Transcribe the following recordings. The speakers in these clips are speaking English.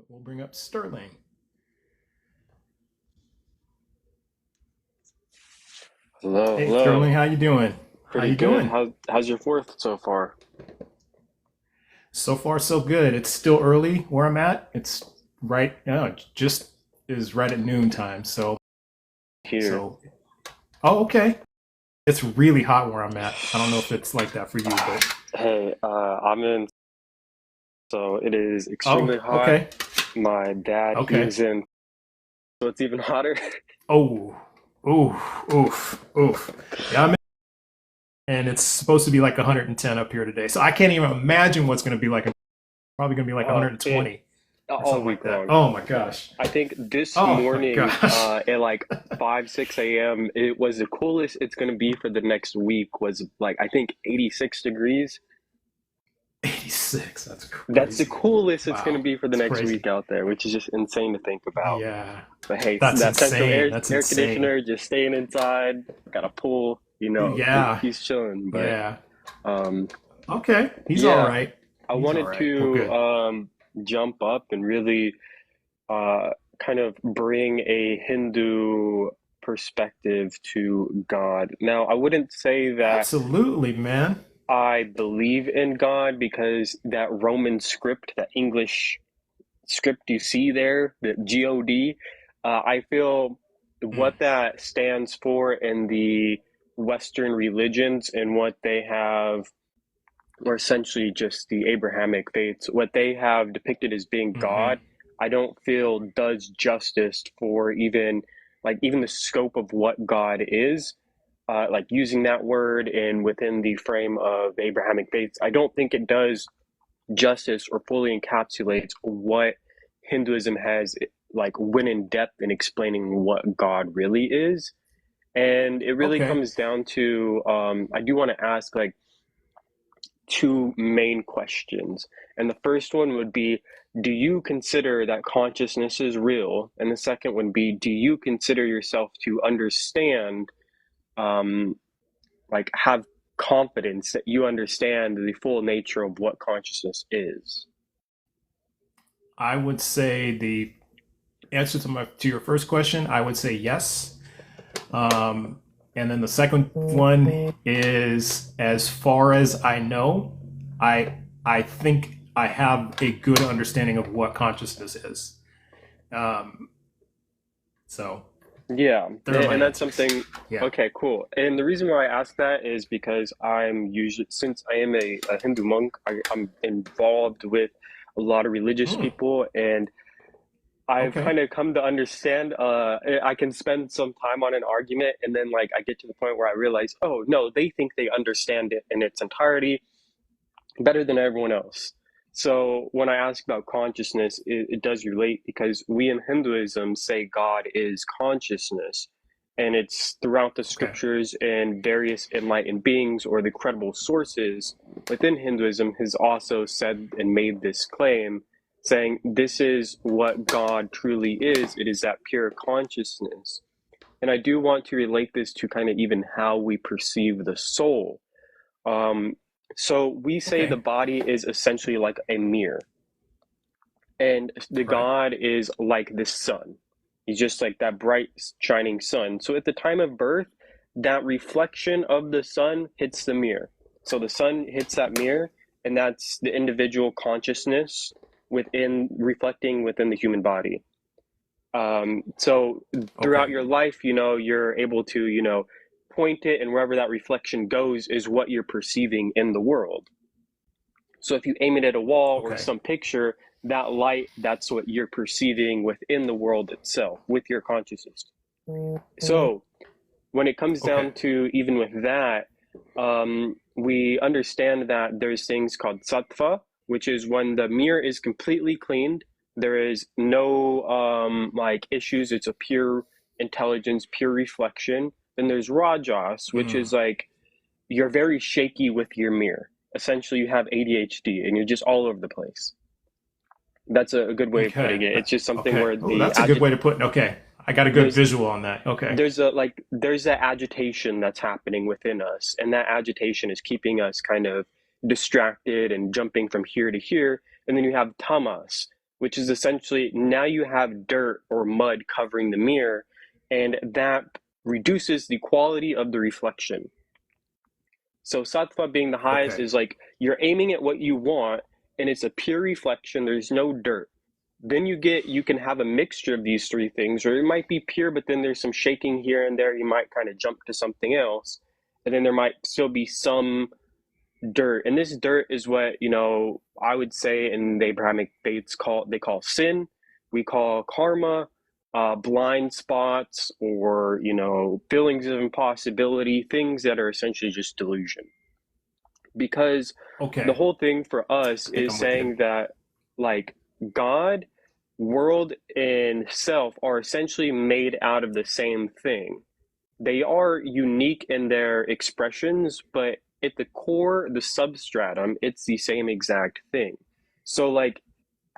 we'll bring up Sterling. Hello, Hey, hello. Sterling, how you doing? How Pretty you good. doing? How's your fourth so far? So far, so good. It's still early where I'm at. It's right, just is right at noon time. Here. So, oh, okay. It's really hot where I'm at. I don't know if it's like that for you, but Hey, I'm in, so it is oh, extremely hot. okay, My dad, he okay. is in, so it's even hotter. Oh, oof, oof, oof. Yeah, and it's supposed to be like 110 up here today. So I can't even imagine what's going to be like. Probably going to be like Oh, it 120 or all something week like that. long. Oh my gosh. I think this Oh my morning, gosh. at like 5, 6 a.m., it was the coolest it's gonna be for the next week was like I think 86 degrees. 86. That's That's the crazy. coolest it's gonna Wow. be for the That's next week crazy. out there, which is just insane to think about. Yeah. But hey, That's that central insane. air That's air insane. conditioner, just staying inside, got a pool, Yeah. he's chilling. But Yeah. um, Okay. He's all yeah, right. I He's all wanted right. Well, to good. jump up and really uh, kind of bring a Hindu perspective to God. Now, I wouldn't say that Absolutely, man. I believe in God because that Roman script, that English script you see there, the God, I feel Mm. what that stands for in the Western religions and what they have, or essentially just the Abrahamic faiths, what they have depicted as being Hmm. God, I don't feel does justice for even the scope of what God is. Like using that word and within the frame of the Abrahamic faiths, I don't think it does justice or fully encapsulates what Hinduism has like went in depth in explaining what God really is. And it really Okay. comes down to I do want to ask like two main questions. And the first one would be, do you consider that consciousness is real? And the second would be, do you consider yourself to understand, um, like have confidence that you understand the full nature of what consciousness is? I would say the answer to your first question, I would say yes. Um, and then the second one is, as far as I know, I think I have a good understanding of what consciousness is. Um, so Yeah, there are my and that's answers. something. Yeah. Okay, cool. And the reason why I ask that is because I'm usually, since I am a Hindu monk, I'm involved with a lot of religious Hmm. people, and I've Okay. kind of come to understand. I can spend some time on an argument, and then like I get to the point where I realize, oh no, they think they understand it in its entirety better than everyone else. So when I ask about consciousness, it does relate because we in Hinduism say God is consciousness, and it's throughout the Okay. scriptures and various enlightened beings or the credible sources within Hinduism has also said and made this claim, saying this is what God truly is. It is that pure consciousness. And I do want to relate this to kind of even how we perceive the soul. Um, so we say the Okay. body is essentially like a mirror, and the Right. God is like the sun. He's just like that bright, shining sun. So at the time of birth, that reflection of the sun hits the mirror. So the sun hits that mirror, and that's the individual consciousness within reflecting within the human body. So throughout Okay. your life, you're able to, point it, and wherever that reflection goes is what you're perceiving in the world. So if you aim it at a wall or Okay. some picture, that light, that's what you're perceiving within the world itself, with your consciousness. So when it comes Okay. down to even with that, we understand that there's things called sattva, which is when the mirror is completely cleaned. There is no like issues. It's a pure intelligence, pure reflection. Then there's rajas, which Mm. is like you're very shaky with your mirror. Essentially, you have ADHD and you're just all over the place. That's a good way of Okay. putting it. It's just something Okay. where Oh, the that's a good way to put it. Okay. I got a good there's visual on that. Okay. there's that agitation that's happening within us, and that agitation is keeping us kind of distracted and jumping from here to here. And then you have tamas, which is essentially now you have dirt or mud covering the mirror, and that reduces the quality of the reflection. So sattva being the highest Okay. is like you're aiming at what you want, and it's a pure reflection. There's no dirt. Then you can have a mixture of these three things, or it might be pure, but then there's some shaking here and there. You might kind of jump to something else, and then there might still be some dirt. And this dirt is what, I would say in the Abrahamic faiths they call sin. We call karma, blind spots, or, feelings of impossibility, things that are essentially just delusion. Because the Okay. whole thing for us I think is I'm with you. saying that, like, God, world, and self are essentially made out of the same thing. They are unique in their expressions, but at the core, the substratum, it's the same exact thing. So, like,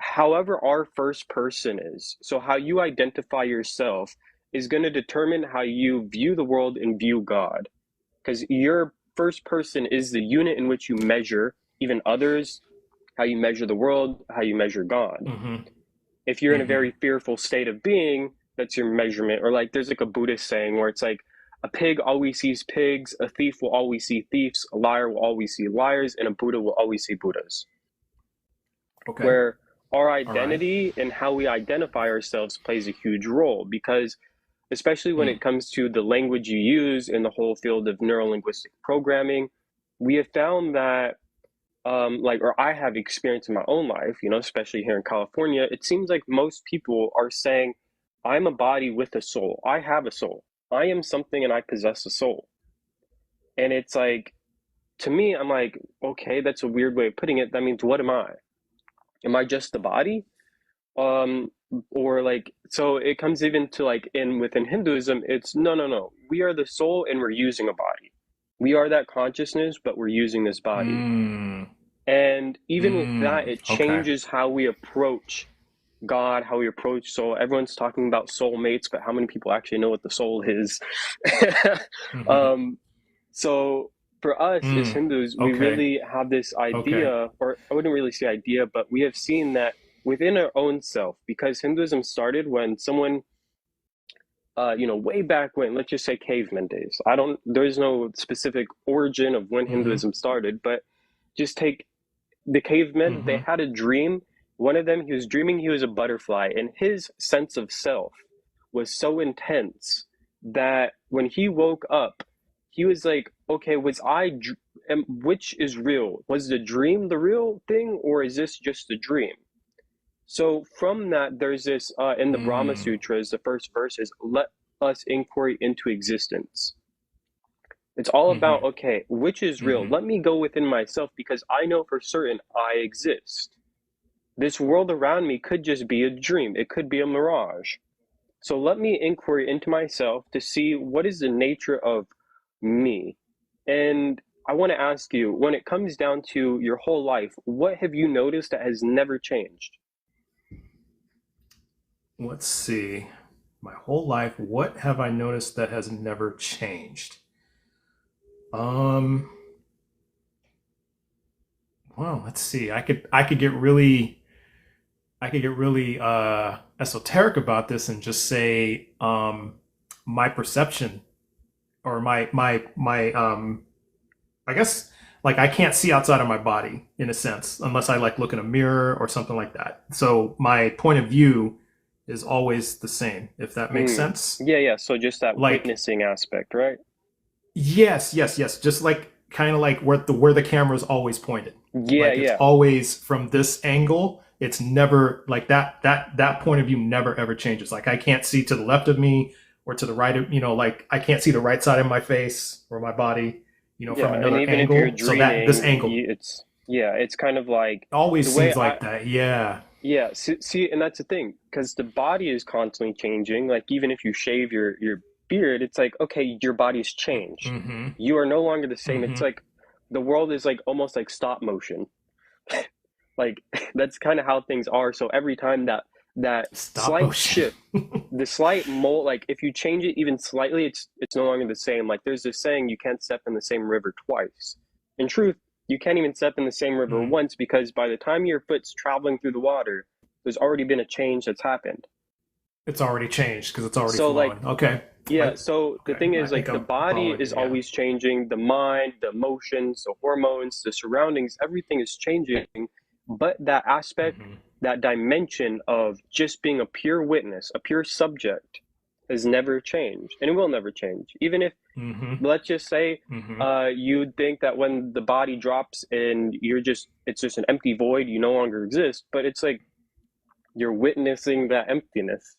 however our first person is, so how you identify yourself is going to determine how you view the world and view God. Because your first person is the unit in which you measure even others, how you measure the world, how you measure God. Mm-hmm. If you're in a Mm-hmm. very fearful state of being, that's your measurement. Or like there's like a Buddhist saying where it's like a pig always sees pigs, a thief will always see thieves, a liar will always see liars, and a Buddha will always see Buddhas. Okay. Where our All right. identity and how we identify ourselves plays a huge role, because especially when Mm. it comes to the language you use in the whole field of neurolinguistic programming, we have found that or I have experienced in my own life, especially here in California, it seems like most people are saying, I'm a body with a soul. I have a soul. I am something and I possess a soul. And it's like, to me, I'm like, okay, that's a weird way of putting it. That means, what am I? Am I just the body? Um, or like, so it comes even to like within Hinduism, it's no, no, no. We are the soul and we're using a body. We are that consciousness, but we're using this body. Mm. And even with that, Mm. it Okay. changes how we approach God, how we approach soul. Everyone's talking about soulmates, but how many people actually know what the soul is? Mm-hmm. um, so for us as Mm. Hindus, we Okay. really have this Okay. idea, or I wouldn't really say idea, but we have seen that within our own self, because Hinduism started when someone, way back when, let's just say caveman days. There's no specific origin of when Mm-hmm. Hinduism started, but just take the cavemen. They Mm-hmm. had a dream. One of them, he was dreaming he was a butterfly, and his sense of self was so intense that when he woke up, he was like, okay, which is real? Was the dream the real thing, or is this just a dream? So from that, there's this in the Brahma Mm. Sutras, the first verse is, let us inquiry into existence. It's all Mm-hmm. about, okay, which is real? Mm-hmm. Let me go within myself because I know for certain I exist. This world around me could just be a dream, it could be a mirage. So let me inquiry into myself to see what is the nature of me. And I want to ask you, when it comes down to your whole life, what have you noticed that has never changed? Let's see. My whole life, what have I noticed that has never changed? Um, well, let's see. I could get really esoteric about this and just say my perception or my I guess like I can't see outside of my body in a sense unless I like look in a mirror or something like that. So my point of view is always the same, if that makes Mm. sense. Yeah, yeah. So just that Like witnessing aspect, right? yes, yes, yes, just like kind of like where the camera is always pointed. Yeah, Like it's yeah. always from this angle. It's never like that point of view never ever changes. Like I can't see to the left of me or to the right of, like I can't see the right side of my face or my body, from Yeah, and another even if you're angle. So that this dreaming, angle it's kind of like always the way seems I, like that. Yeah. yeah, see, and that's the thing, because the body is constantly changing. Like even if you shave your beard, it's like, okay, your body's changed. Mm-hmm. You are no longer the same. It's Mm-hmm. like the world is like almost like stop motion. Like that's kind of how things are. So every time that Stop slight motion. shift, the slight mold, like if you change it even slightly, it's no longer the same. Like there's this saying, you can't step in the same river twice. In truth, you can't even step in the same river Mm. once, because by the time your foot's traveling through the water, There's already been a change that's happened. It's already changed because it's already So like, flowing. Okay. yeah, I so the okay. thing I is think like the I'm body following is you. Yeah. always changing, the mind, the emotions, the hormones, the surroundings, everything is changing, but that aspect, Mm-hmm. that dimension of just being a pure witness, a pure subject has never changed and it will never change. Even if, Mm-hmm. let's just say, Mm-hmm. you'd think that when the body drops and it's just an empty void, you no longer exist, but it's like you're witnessing that emptiness.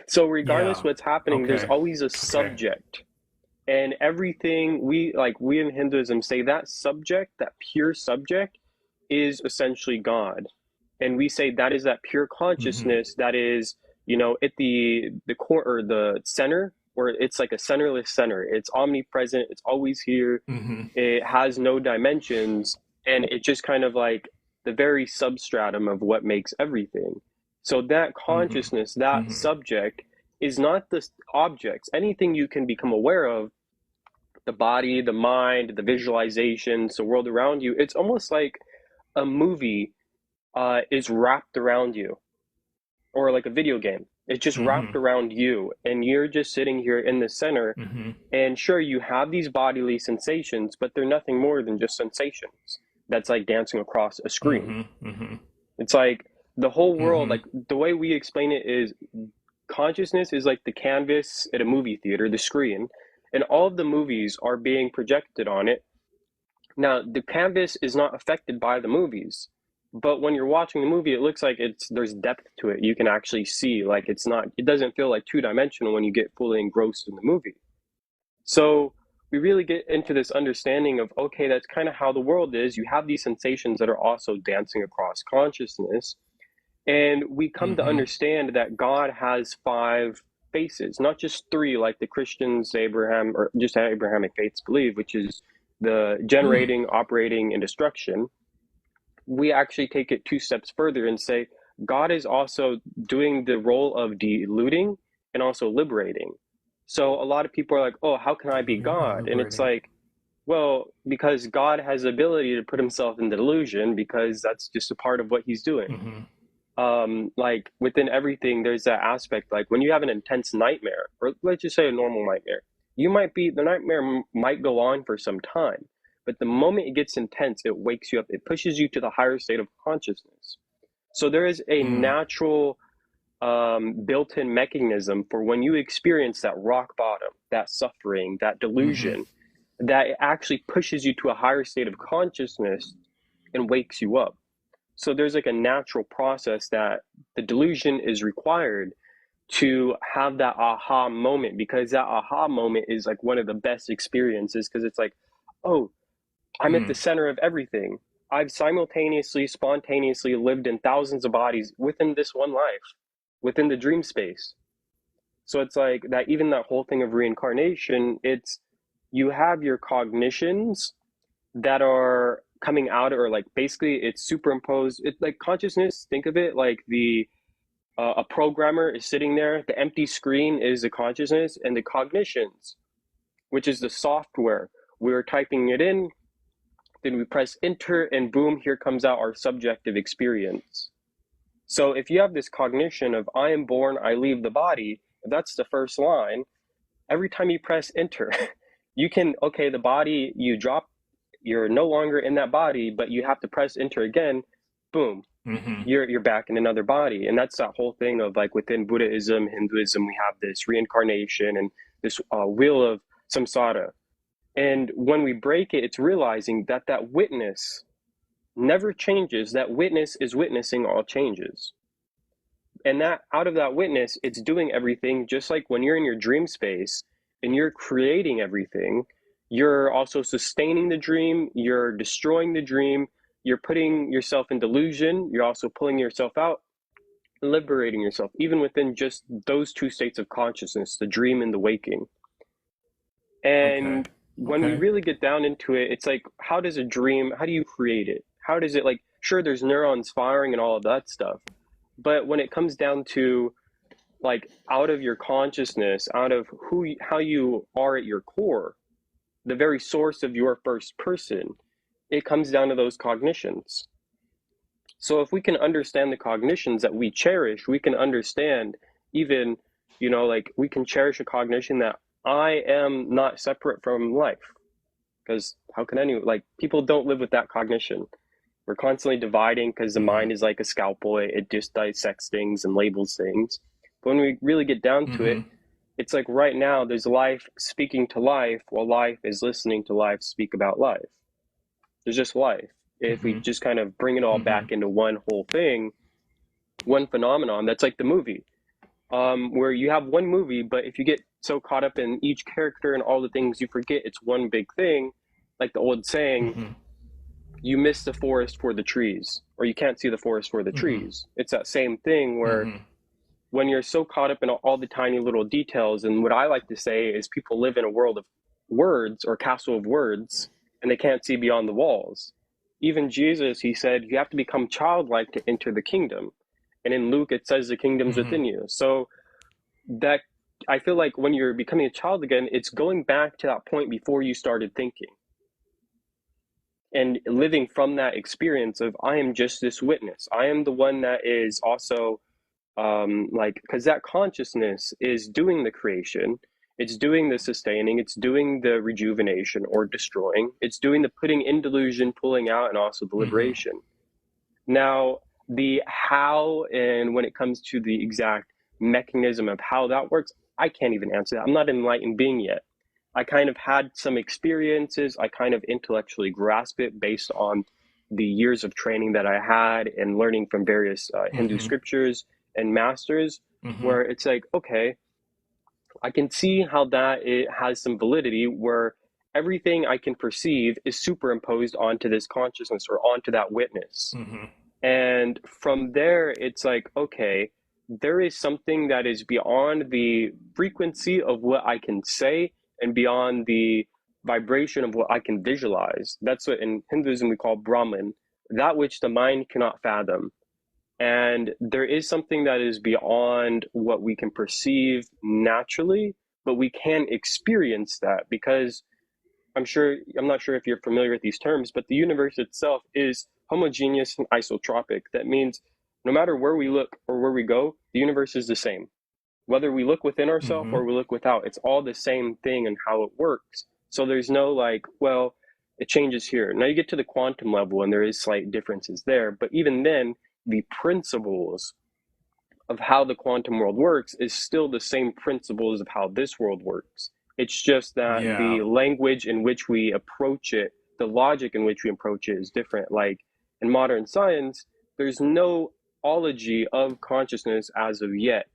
So regardless Yeah. what's happening, there's Okay. always a Okay. subject. And everything we in Hinduism say that subject, that pure subject, is essentially God. And we say that is that pure Mm-hmm. consciousness that is, at the core or the center, or it's like a centerless center. It's omnipresent, it's always here, Mm-hmm. it has no dimensions, and it's just kind of like the very substratum of what makes everything. So that Mm-hmm. consciousness, that Mm-hmm. subject, is not the objects, anything you can become aware of, the body, the mind, the visualizations, the world around you. It's almost like a movie is wrapped around you, or like a video game. It's just wrapped Mm-hmm. around you, and you're just sitting here in the center. Mm-hmm. And sure, you have these bodily sensations, but they're nothing more than just sensations. That's like dancing across a screen. Mm-hmm. Mm-hmm. It's like the whole world, Mm-hmm. like the way we explain it is consciousness is like the canvas at a movie theater, the screen, and all of the movies are being projected on it. Now, the canvas is not affected by the movies, but when you're watching the movie, it looks like there's depth to it. You can actually see, like it doesn't feel like two-dimensional when you get fully engrossed in the movie. So we really get into this understanding of, okay, that's kind of how the world is. You have these sensations that are also dancing across consciousness. And we come to Mm-hmm. understand that God has five faces, not just three, like the Christians, Abraham, or just Abrahamic faiths believe, which is the Hmm. generating, operating, and destruction. We actually take it two steps further and say God is also doing the role of diluting and also liberating. So a lot of people are like, oh, how can I be Diluting and God? And it's liberating. like, well, because God has the ability to put himself in delusion because that's just a part of what he's doing. Mm-hmm. Like within everything, there's that aspect. Like when you have an intense nightmare, or let's just say a normal nightmare, the nightmare might go on for some time, but the moment it gets intense, it wakes you up. It pushes you to the higher state of consciousness. So there is a Mm. natural built-in mechanism for when you experience that rock bottom, that suffering, that Mm-hmm. delusion, that it actually pushes you to a higher state of consciousness and wakes you up. So there's like a natural process that the delusion is required to have that aha moment, because that aha moment is like one of the best experiences, because it's like, oh, I'm at the Mm. center of everything. I've simultaneously, spontaneously lived in thousands of bodies within this one life, within the dream space. So it's like that, even that whole thing of reincarnation, it's you have your cognitions that are coming out, or like basically it's superimposed. It's like consciousness, think of it like the a programmer is sitting there, the empty screen is the consciousness, and the cognitions, which is the software, we're typing it in, then we press enter, and boom, here comes out our subjective experience. So if you have this cognition of I am born, I leave the body, if that's the first line, every time you press enter, you can, okay, the body, you drop, you're no longer in that body, but you have to press enter again, boom, Mm-hmm. you're back in another body. And that's that whole thing of like within Buddhism, Hinduism, we have this reincarnation and this wheel of samsara. And when we break it, it's realizing that that witness never changes. That witness is witnessing all changes. And that out of that witness, it's doing everything, just like when you're in your dream space and you're creating everything, you're also sustaining the dream, you're destroying the dream, you're putting yourself in delusion, you're also pulling yourself out, liberating yourself, even within just those two states of consciousness, the dream and the waking. Okay. And when we Okay. really get down into it, it's like, how does a dream, how do you create it? How does it, like, sure, there's neurons firing and all of that stuff. But when it comes down to like out of your consciousness, out of how you are at your core, the very source of your first person, it comes down to those cognitions. So if we can understand the cognitions that we cherish, we can understand even, like we can cherish a cognition that I am not separate from life. Because how can any, like, people don't live with that cognition. We're constantly dividing because the Mm-hmm. mind is like a scalpel. It just dissects things and labels things. But when we really get down to it, Mm-hmm. it's like right now there's life speaking to life while life is listening to life speak about life. There's just life. If we Mm-hmm. just kind of bring it all Mm-hmm. back into one whole thing, one phenomenon, that's like the movie, where you have one movie, but if you get so caught up in each character and all the things, you forget it's one big thing. Like the old saying, Mm-hmm. you miss the forest for the trees, or you can't see the forest for the Mm-hmm. trees. It's that same thing where Mm-hmm. when you're so caught up in all the tiny little details, and what I like to say is people live in a world of words or castle of words, and they can't see beyond the walls. Even Jesus, he said, you have to become childlike to enter the kingdom. And in Luke, it says the kingdom's Mm-hmm. within you. So that I feel like when you're becoming a child again, it's going back to that point before you started thinking and living from that experience of I am just this witness. I am the one that is also like, because that consciousness is doing the creation, it's doing the sustaining, it's doing the rejuvenation or destroying, it's doing the putting in delusion, pulling out, and also the Mm-hmm. liberation. Now, the how, and when it comes to the exact mechanism of how that works, I can't even answer that. I'm not an enlightened being yet. I kind of had some experiences. I kind of intellectually grasp it based on the years of training that I had and learning from various Hindu Mm-hmm. scriptures and masters, Mm-hmm. where it's like, okay, I can see how that it has some validity where everything I can perceive is superimposed onto this consciousness or onto that witness. Mm-hmm. And from there, it's like, okay, there is something that is beyond the frequency of what I can say and beyond the vibration of what I can visualize. That's what in Hinduism we call Brahman, that which the mind cannot fathom. And there is something that is beyond what we can perceive naturally, but we can experience that because I'm not sure if you're familiar with these terms, but the universe itself is homogeneous and isotropic. That means no matter where we look or where we go, the universe is the same. Whether we look within ourselves Mm-hmm. or we look without, it's all the same thing and how it works. So there's no like, well, it changes here. Now you get to the quantum level and there is slight differences there, but even then, the principles of how the quantum world works is still the same principles of how this world works. It's just that Yeah. the language in which we approach it, the logic in which we approach it is different. Like in modern science, there's no ology of consciousness as of yet.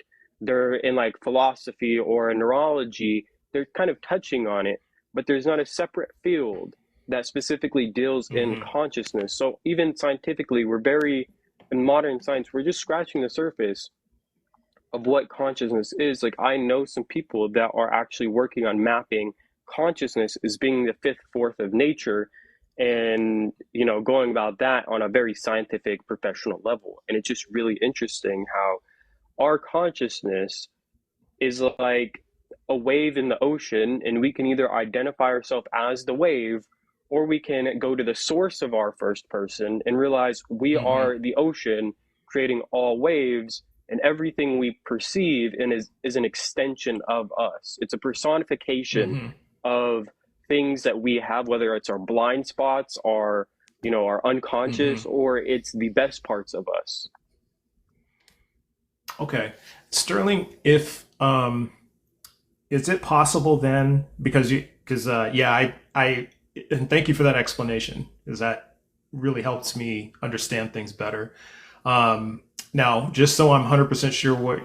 They're in like philosophy or neurology, they're kind of touching on it, but there's not a separate field that specifically deals in Mm-hmm. consciousness. So even scientifically, in modern science, we're just scratching the surface of what consciousness is. Like I know some people that are actually working on mapping consciousness as being the fifth fourth of nature and going about that on a very scientific professional level. And it's just really interesting how our consciousness is like a wave in the ocean, and we can either identify ourselves as the wave or we can go to the source of our first person and realize we Mm-hmm. are the ocean creating all waves, and everything we perceive is an extension of us. It's a personification Mm-hmm. of things that we have, whether it's our blind spots, our Mm-hmm. unconscious, or it's the best parts of us. Okay. Sterling, if is it possible then because yeah, I and thank you for that explanation because that really helps me understand things better. Now, just so I'm 100% sure what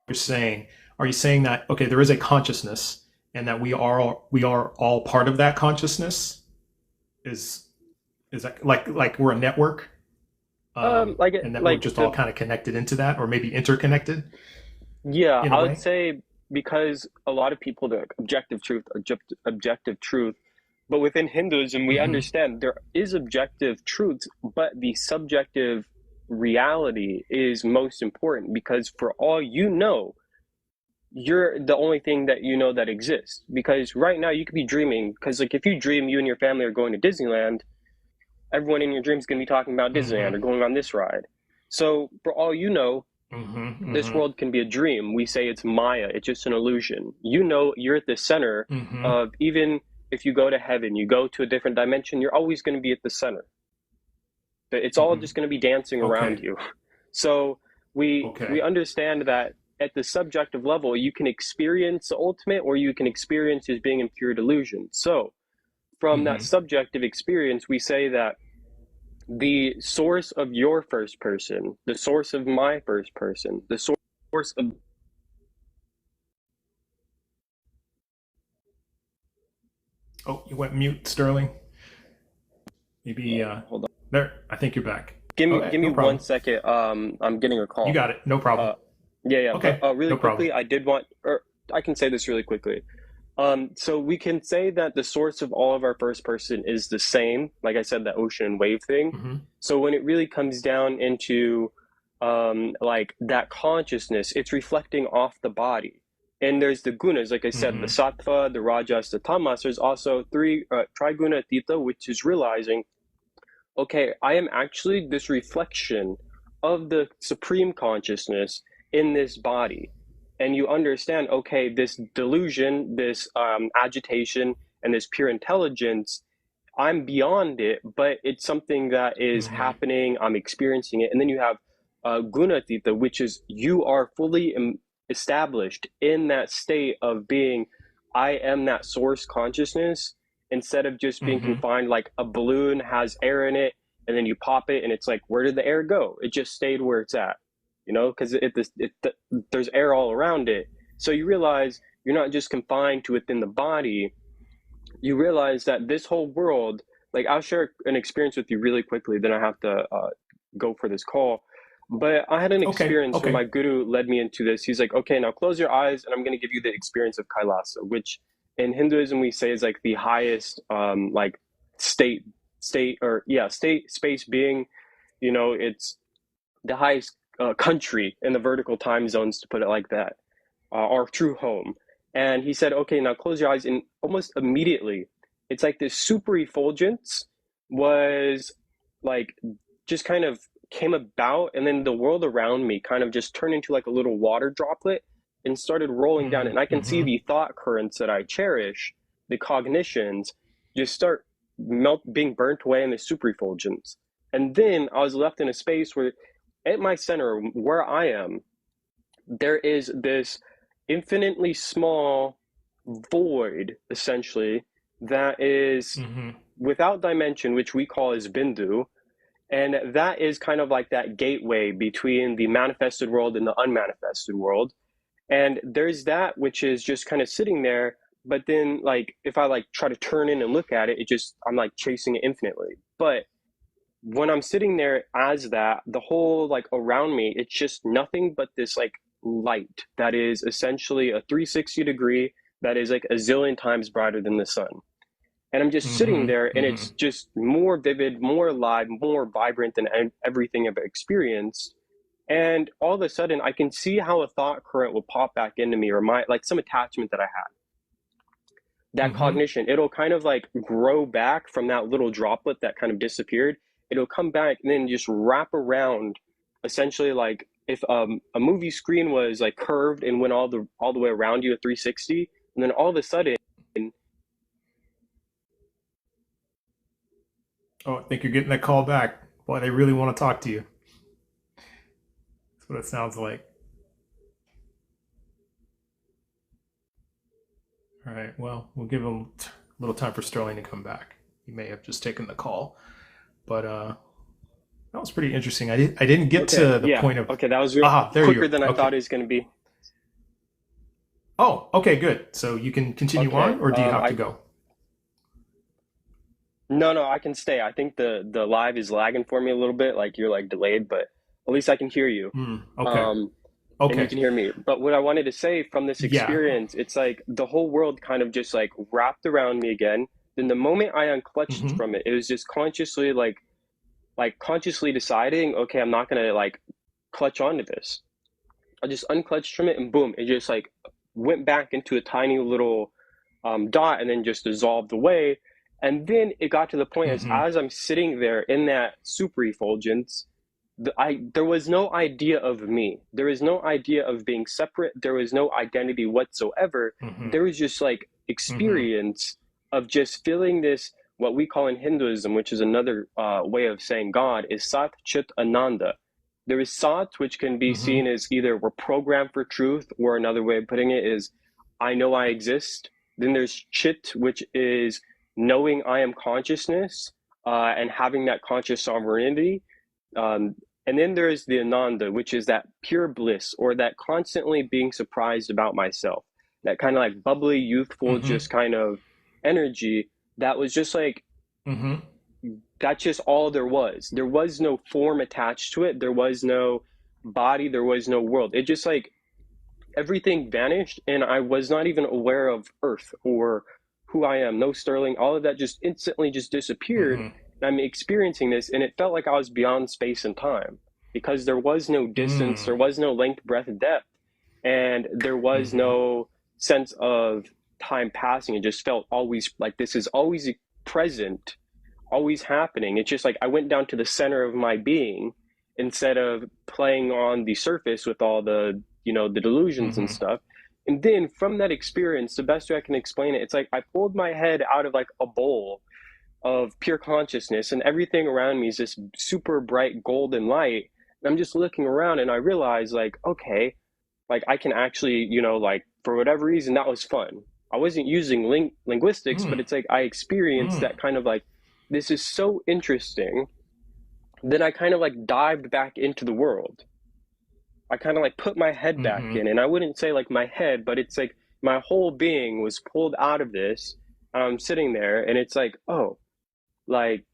you're saying, are you saying that okay, there is a consciousness and that we are all part of that consciousness? Is is that like we're a network? Like And that we're like just all the kind of connected into that or maybe interconnected Yeah, in a I would way? say because a lot of people, the objective truth, but within Hinduism, we Mm-hmm. understand there is objective truths, but the subjective reality is most important because for all you know, you're the only thing that you know that exists. Because right now you could be dreaming, because like if you dream you and your family are going to Disneyland, everyone in your dream is going to be talking about Disneyland or Mm-hmm. going on this ride. So for all you know, Mm-hmm. this Mm-hmm. world can be a dream. We say it's Maya, it's just an illusion. You know, you're at the center Mm-hmm. of, even if you go to heaven, you go to a different dimension, you're always going to be at the center. It's all Mm-hmm. just going to be dancing around Okay. you. So we Okay. understand that at the subjective level, you can experience the ultimate, or you can experience as being in pure delusion. So from that Mm-hmm. subjective experience, we say that the source of your first person, the source of my first person, the source of. Oh, you went mute, Sterling. Maybe Hold on. there. I think you're back. Give me Okay, give me no one problem. second. I'm getting a You call. got it. No problem. Uh, yeah, yeah. But Okay, really no problem. quickly, I did want, or I can say this really quickly. So we can say that the source of all of our first person is the same. Like I said, that ocean and wave thing. Mm-hmm. So when it really comes down into like that consciousness, it's reflecting off the body. And there's the gunas, like I said, the Mm-hmm. sattva, the rajas, the tamas. There's also three triguna tita, which is realizing, okay, I am actually this reflection of the supreme consciousness in this body. And you understand, okay, this delusion, this agitation, and this pure intelligence, I'm beyond it, but it's something that is Mm-hmm. happening. I'm experiencing it. And then you have gunatita, which is you are fully established in that state of being, I am that source consciousness, instead of just being Mm-hmm. confined like a balloon has air in it, and then you pop it and it's like, where did the air go? It just stayed where it's at, because there's air all around it. So you realize you're not just confined to within the body. You realize that this whole world, like, I'll share an experience with you really quickly, then I have to go for this call. But I had an Okay. experience where Okay. my guru led me into this. He's like, okay, now close your eyes, and I'm going to give you the experience of Kailasa, which in Hinduism we say is like the highest, like state, state space being. It's the highest country in the vertical time zones, to put it like that, our true home. And he said, okay, now close your eyes. And almost immediately, it's like this super effulgence was like just kind of came about. And then the world around me kind of just turned into like a little water droplet and started rolling down. And I can see Mm-hmm. the thought currents that I cherish, the cognitions, just start being burnt away in the super effulgence. And then I was left in a space where, at my center, where I am, there is this infinitely small void, essentially, that is Mm-hmm. without dimension, which we call as Bindu. And that is kind of like that gateway between the manifested world and the unmanifested world. And there's that which is just kind of sitting there. But then, like, if I like try to turn in and look at it, I'm like chasing it infinitely. But when I'm sitting there as that, the whole like around me, it's just nothing but this like light that is essentially a 360-degree, that is like a zillion times brighter than the sun. And I'm just sitting Mm-hmm. there, and Mm-hmm. it's just more vivid, more alive, more vibrant than everything I've experienced. And all of a sudden, I can see how a thought current will pop back into me, or my like some attachment that I had. That Mm-hmm. cognition, it'll kind of like grow back from that little droplet that kind of disappeared. It'll come back and then just wrap around, essentially like if a movie screen was like curved and went all the way around you at 360, and then all of a sudden. Oh, I think you're getting that call back. Boy, they really want to talk to you. That's what it sounds like. All right. Well, we'll give him a little time for Sterling to come back. He may have just taken the call, but that was pretty interesting. I didn't get Okay, to the yeah, point of okay, that was real there you quicker are. than I Okay. thought it was going to be. Oh, okay, good. So you can continue Okay, on, or do you have to I go? no, I can stay. I think the live is lagging for me a little bit, like you're like delayed, but at least I can hear you. Okay. Um, and you Okay. can hear me. But what I wanted to say from this Yeah. experience, it's like the whole world kind of just like wrapped around me again. Then the moment I unclutched Mm-hmm. from it, it was just consciously like consciously deciding, okay, I'm not gonna like clutch onto this. I just unclutched from it, and boom, it just like went back into a tiny little dot, and then just dissolved away. And then it got to the point Mm-hmm. as I'm sitting there in that super effulgence, there was no idea of me. There was no idea of being separate. There was no identity whatsoever. Mm-hmm. There was just like Mm-hmm. experience of just feeling this, what we call in Hinduism, which is another way of saying God, is Sat Chit Ananda. There is Sat, which can be Mm-hmm. seen as either we're programmed for truth, or another way of putting it is I know I exist. Then there's Chit, which is knowing I am consciousness and having that conscious sovereignty. Um, and then there is the Ananda, which is that pure bliss, or that constantly being surprised about myself, that kind of like bubbly, youthful, Mm-hmm. just kind of energy that was just like, Mm-hmm. that's just all there was. There was no form attached to it. There was no body. There was no world. It just like everything vanished, and I was not even aware of Earth or who I am. No Sterling. All of that just instantly just disappeared. Mm-hmm. And I'm experiencing this, and it felt like I was beyond space and time because there was no distance, there was no length, breadth, depth, and there was Mm-hmm. no sense of time passing. It just felt always like this is always present, always happening. It's just like I went down to the center of my being instead of playing on the surface with all the, the delusions and Mm-hmm. stuff. And then from that experience, the best way I can explain it, it's like I pulled my head out of like a bowl of pure consciousness, and everything around me is this super bright golden light. And I'm just looking around, and I realize like, okay, like I can actually, like for whatever reason, that was fun. I wasn't using linguistics, but Mm-hmm. it's like I experienced Mm-hmm. that kind of like, this is so interesting. Then I kind of like dived back into the world. I kind of like put my head back Mm-hmm. in, and I wouldn't say like my head, but it's like my whole being was pulled out of this. I'm sitting there, and it's like, oh, like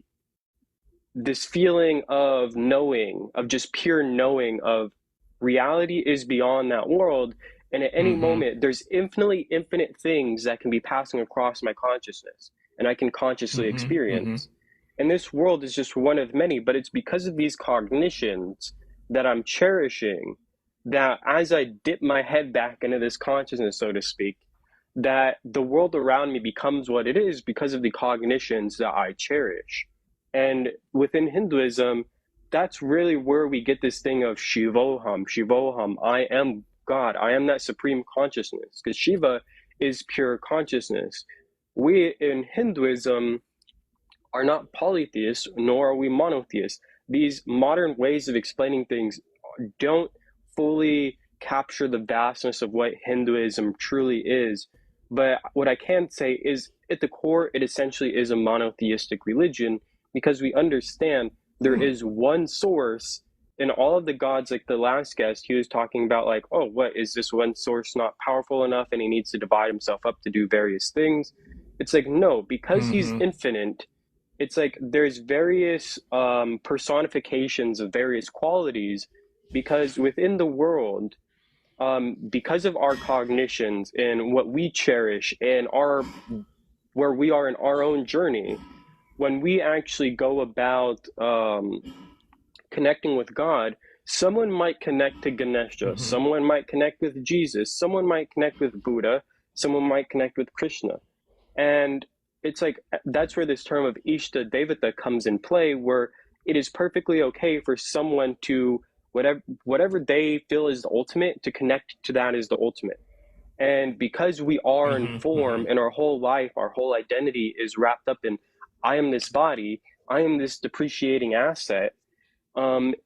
this feeling of knowing, of just pure knowing of reality is beyond that world. And at any Mm-hmm. moment, there's infinite things that can be passing across my consciousness and I can consciously Mm-hmm. Mm-hmm. experience. And this world is just one of many, but it's because of these cognitions that I'm cherishing that as I dip my head back into this consciousness, so to speak, that the world around me becomes what it is because of the cognitions that I cherish. And within Hinduism, that's really where we get this thing of Shivoham, Shivoham, I am God, I am that supreme consciousness, because Shiva is pure consciousness. We in Hinduism are not polytheists, nor are we monotheists. These modern ways of explaining things don't fully capture the vastness of what Hinduism truly is. But what I can say is, at the core, it essentially is a monotheistic religion because we understand there Mm-hmm. is one source. And all of the gods, like the last guest, he was talking about, like, oh, what is this one source not powerful enough and he needs to divide himself up to do various things? It's like, no, because he's Mm-hmm. infinite, it's like there's various personifications of various qualities because within the world, because of our cognitions and what we cherish and our where we are in our own journey, when we actually go about connecting with God, someone might connect to Ganesha, Mm-hmm. someone might connect with Jesus, someone might connect with Buddha, someone might connect with Krishna. And it's like that's where this term of Ishta Devata comes in play, where it is perfectly okay for someone to whatever they feel is the ultimate to connect to that as the ultimate. And because we are in Mm-hmm. Mm-hmm. form and our whole life, our whole identity is wrapped up in I am this body, I am this depreciating asset,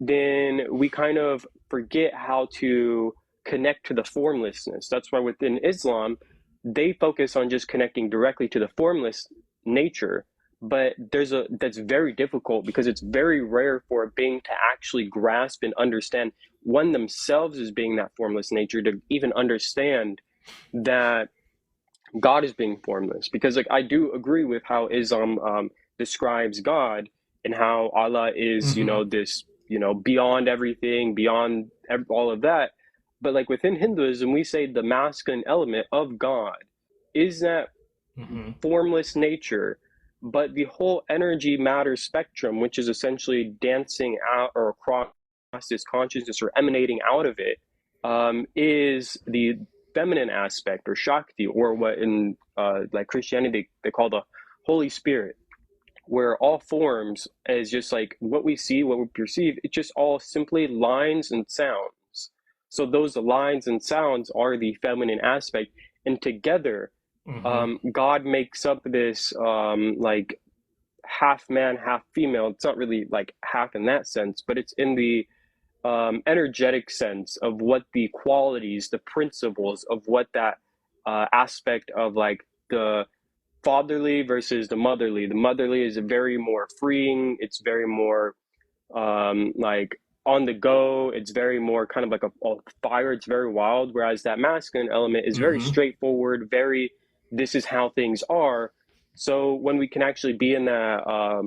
then we kind of forget how to connect to the formlessness. That's why within Islam, they focus on just connecting directly to the formless nature. But that's very difficult because it's very rare for a being to actually grasp and understand one themselves as being that formless nature, to even understand that God is being formless. Because like I do agree with how Islam describes God and how Allah is, Mm-hmm. this, beyond everything, beyond all of that. But like within Hinduism, we say the masculine element of God is that Mm-hmm. formless nature, but the whole energy matter spectrum, which is essentially dancing out or across this consciousness or emanating out of it, is the feminine aspect or Shakti, or what in like Christianity they call the Holy Spirit, where all forms is just like what we see, what we perceive, it's just all simply lines and sounds. So those lines and sounds are the feminine aspect, and together, Mm-hmm. God makes up this like half man, half female. It's not really like half in that sense, but it's in the energetic sense of what the qualities, the principles of what that aspect of like the fatherly versus the motherly. The motherly is very more freeing. It's very more like on the go. It's very more kind of like a fire. It's very wild. Whereas that masculine element is very Mm-hmm. straightforward. Very, this is how things are. So when we can actually be in that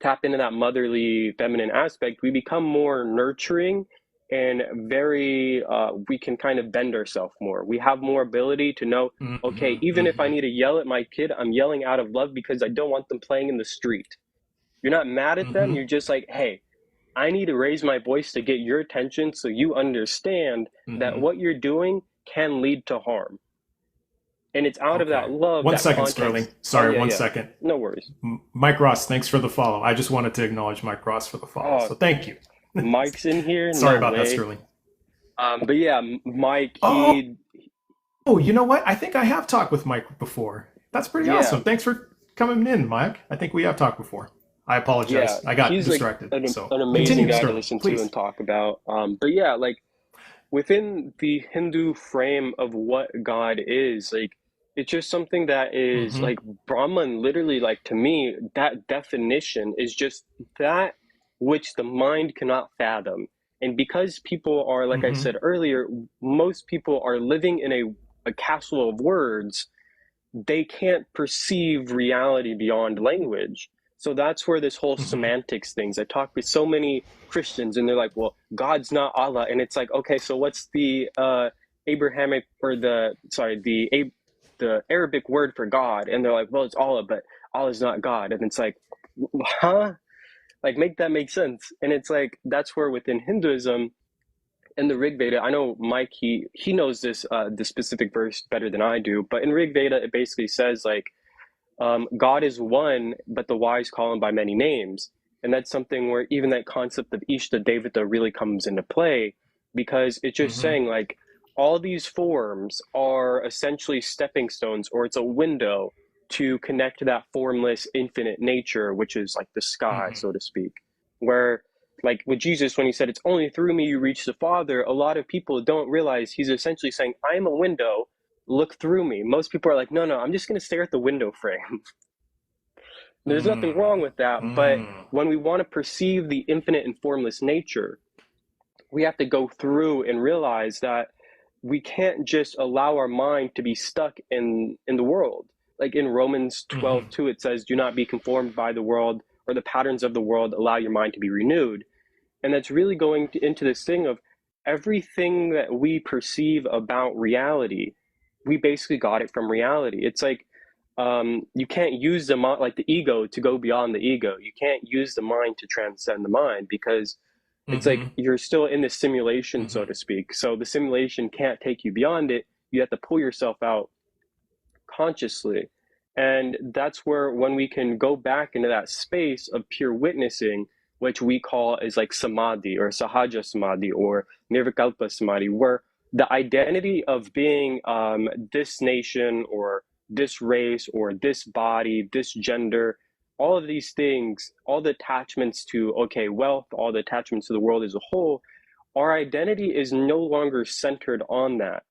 tap into that motherly feminine aspect, we become more nurturing and very we can kind of bend ourselves more. We have more ability to know, okay, Mm-hmm. even if I Mm-hmm. need to yell at my kid, I'm yelling out of love because I don't want them playing in the street. You're not mad at them, Mm-hmm. you're just like, hey, I need to raise my voice to get your attention so you understand that Mm-hmm. what you're doing can lead to harm. And it's out of Okay. that love, One that second, Sterling. context. Oh Sorry, yeah, one yeah, second. no worries. Mike Ross, thanks for the follow. I just wanted to acknowledge Mike Ross for the follow. Oh, So thank you. Mike's in here, Sorry no about that, way. Sterling. But yeah, Mike, Oh, oh, you know what? I think I have talked with Mike before. That's pretty yeah, awesome. Thanks for coming in, Mike. I think we have talked before. I yeah, apologize. I got he's like distracted. So an amazing continue, guy to Sterling, listen to please. and talk about. But yeah, like within the Hindu frame of what God is, like it's just something that is Mm-hmm. like Brahman, literally, like to me, that definition is just that which the mind cannot fathom. And because people are, like I Mm-hmm. said earlier, most people are living in a castle of words, they can't perceive reality beyond language. So that's where this whole Mm-hmm. semantics things. I talk with so many Christians and they're like, well, God's not Allah. And it's like, okay, so what's the Abrahamic or the Arabic word for God? And they're like, well, it's Allah, but Allah's not God. And it's like, huh? Like make that make sense. And it's like that's where within Hinduism in the Rig Veda, I know Mike, he knows this the specific verse better than I do, but in Rig Veda it basically says like God is one, but the wise call him by many names. And that's something where even that concept of Ishta Devata really comes into play, because it's just Mm-hmm. saying like all these forms are essentially stepping stones, or it's a window to connect to that formless infinite nature, which is like the sky, Mm-hmm. so to speak. Where like with Jesus, when he said, it's only through me you reach the Father, a lot of people don't realize he's essentially saying, I am a window, look through me. Most people are like, no, no, I'm just going to stare at the window frame. There's nothing wrong with that. But Mm-hmm. when we want to perceive the infinite and formless nature, we have to go through and realize that we can't just allow our mind to be stuck in the world. Like in Romans Mm-hmm. 12:2, it says, do not be conformed by the world or the patterns of the world, allow your mind to be renewed. And that's really going into this thing of everything that we perceive about reality, we basically got it from reality. It's like you can't use the mind, like the ego, to go beyond the ego. You can't use the mind to transcend the mind, because it's like Mm-hmm. you're still in the simulation, so Mm-hmm. to speak. So the simulation can't take you beyond it. You have to pull yourself out consciously. And that's where when we can go back into that space of pure witnessing, which we call is like samadhi or sahaja samadhi or nirvikalpa samadhi, where the identity of being this nation or this race or this body, this gender, all of these things, all the attachments to, okay, wealth, all the attachments to the world as a whole, our identity is no longer centered on that.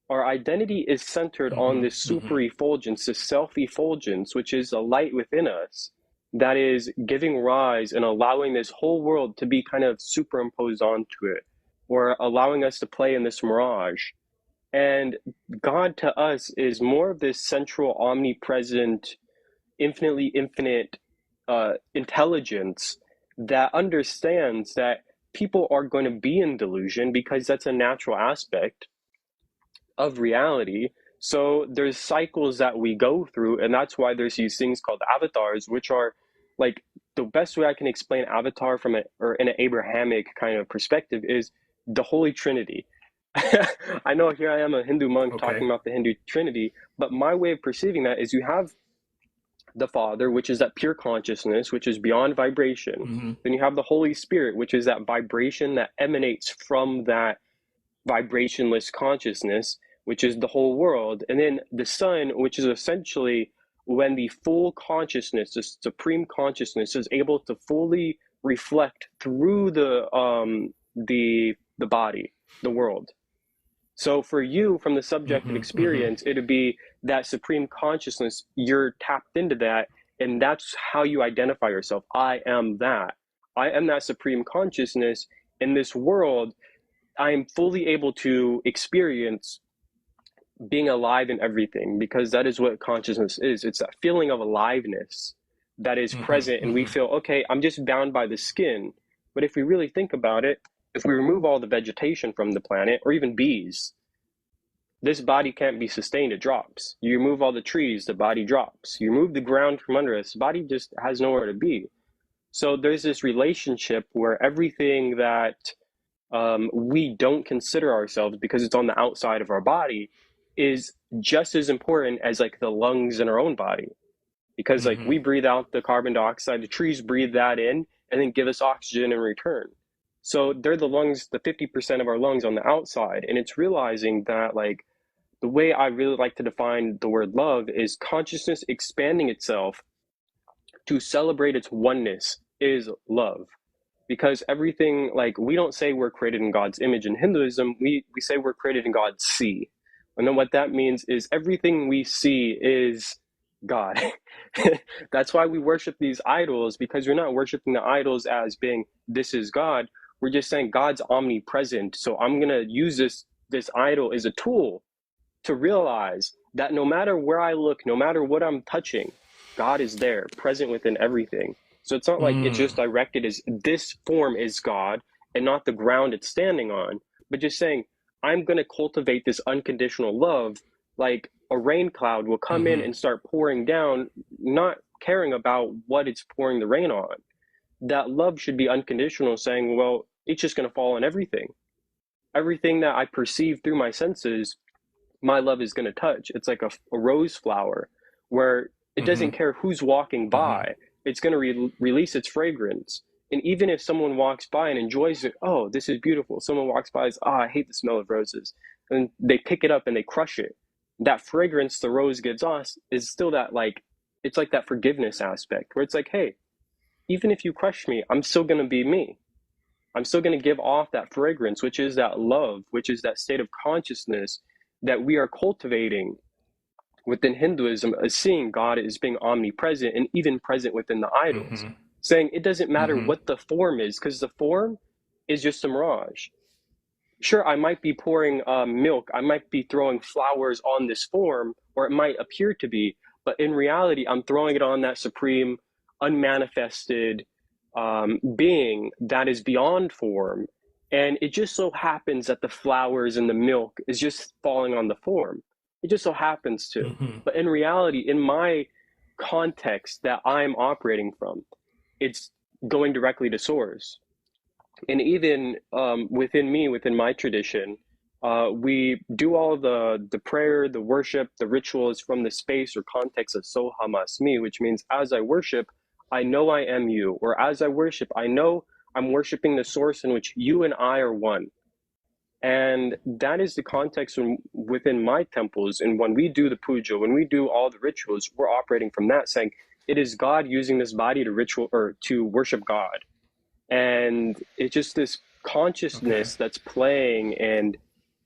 Our identity is centered on Mm-hmm. this super Mm-hmm. effulgence, this self effulgence, which is a light within us that is giving rise and allowing this whole world to be kind of superimposed onto it, or allowing us to play in this mirage. And God to us is more of this central, omnipresent, infinitely infinite intelligence that understands that people are going to be in delusion because that's a natural aspect of reality. So there's cycles that we go through, and that's why there's these things called avatars, which are like the best way I can explain avatar from it or in an Abrahamic kind of perspective is the Holy Trinity. I know here I am a Hindu monk talking Okay. about the Hindu Trinity, but my way of perceiving that is you have the Father, which is that pure consciousness, which is beyond vibration. Mm-hmm. Then you have the Holy Spirit, which is that vibration that emanates from that vibrationless consciousness, which is the whole world. And then the Son, which is essentially when the full consciousness, the supreme consciousness, is able to fully reflect through the body, the world. So for you, from the subjective experience, it'd be that supreme consciousness. You're tapped into that, and that's how you identify yourself. I am that. I am that supreme consciousness. In this world, I am fully able to experience being alive in everything, because that is what consciousness is. It's that feeling of aliveness that is present, and we feel, okay, I'm just bound by the skin. But if we really think about it, if we remove all the vegetation from the planet, or even bees, this body can't be sustained, it drops. You remove all the trees, the body drops. You remove the ground from under us, the body just has nowhere to be. So there's this relationship where everything that we don't consider ourselves, because it's on the outside of our body, is just as important as like the lungs in our own body. Because like we breathe out the carbon dioxide, the trees breathe that in and then give us oxygen in return. So they're the lungs, the 50% of our lungs on the outside. And it's realizing that, like, the way I really like to define the word love is consciousness expanding itself to celebrate its oneness is love. Because everything, like, we don't say we're created in God's image in Hinduism, we say we're created in God's sea. And then what that means is everything we see is God. That's why we worship these idols, because we're not worshiping the idols as being, this is God. We're just saying God's omnipresent. So I'm going to use this idol as a tool to realize that no matter where I look, no matter what I'm touching, God is there, present within everything. So it's not like it's just directed as this form is God and not the ground it's standing on, but just saying, I'm going to cultivate this unconditional love. Like a rain cloud will come in and start pouring down, not caring about what it's pouring the rain on. That love should be unconditional, saying, well, it's just going to fall on everything. Everything that I perceive through my senses, my love is going to touch. It's like a rose flower where it doesn't care who's walking by. It's going to release its fragrance. And even if someone walks by and enjoys it, oh, this is beautiful. Someone walks by and says, oh, I hate the smell of roses. And they pick it up and they crush it. That fragrance the rose gives us is still that, like, it's like that forgiveness aspect where it's like, hey, even if you crush me, I'm still going to be me. I'm still going to give off that fragrance, which is that love, which is that state of consciousness that we are cultivating within Hinduism, as seeing God as being omnipresent and even present within the idols, saying it doesn't matter what the form is, because the form is just a mirage. Sure, I might be pouring milk, I might be throwing flowers on this form, or it might appear to be, but in reality, I'm throwing it on that supreme, unmanifested being that is beyond form. And it just so happens that the flowers and the milk is just falling on the form. It just so happens to. But in reality, in my context that I'm operating from, it's going directly to source. And even within me, within my tradition, we do all the prayer, the worship, the rituals from the space or context of Sohamasmi, which means as I worship, I know I am you. Or as I worship, I know I'm worshiping the source in which you and I are one. And that is the context within my temples. And when we do the puja, when we do all the rituals, we're operating from that, saying it is God using this body to ritual or to worship God. And it's just this consciousness that's playing. And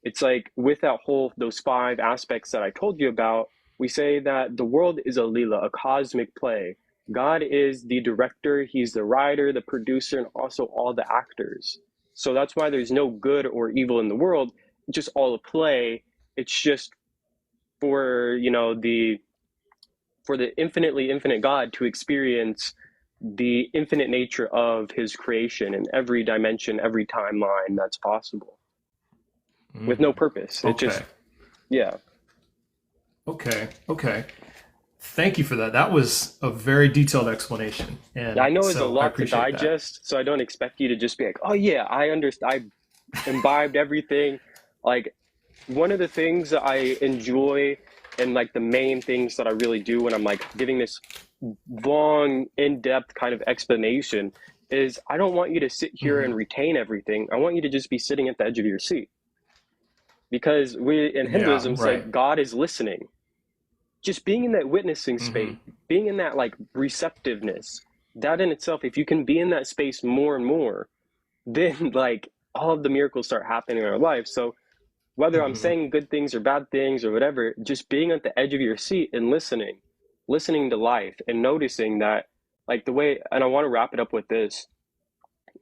it's like with that whole, those 5 aspects that I told you about, we say that the world is a lila, a cosmic play. God is the director, he's the writer, the producer, and also all the actors. So that's why there's no good or evil in the world. It's just all a play. It's just for, for the infinitely infinite God to experience the infinite nature of his creation in every dimension, every timeline that's possible, with no purpose. It just, yeah. Okay. Thank you for that. That was a very detailed explanation. And I know it's so a lot to digest, so I don't expect you to just be like, oh yeah, I understand. I imbibed everything. Like, one of the things that I enjoy and like the main things that I really do when I'm like giving this long, in-depth kind of explanation is I don't want you to sit here and Hmm. retain everything. I want you to just be sitting at the edge of your seat. Because we in Yeah, Hinduism say right. God is listening. Just being in that witnessing space, Hmm. being in that like receptiveness, that in itself, if you can be in that space more and more, then like all of the miracles start happening in our life. So whether I'm Hmm. saying good things or bad things or whatever, just being at the edge of your seat and listening to life and noticing that, like the way, and I want to wrap it up with this,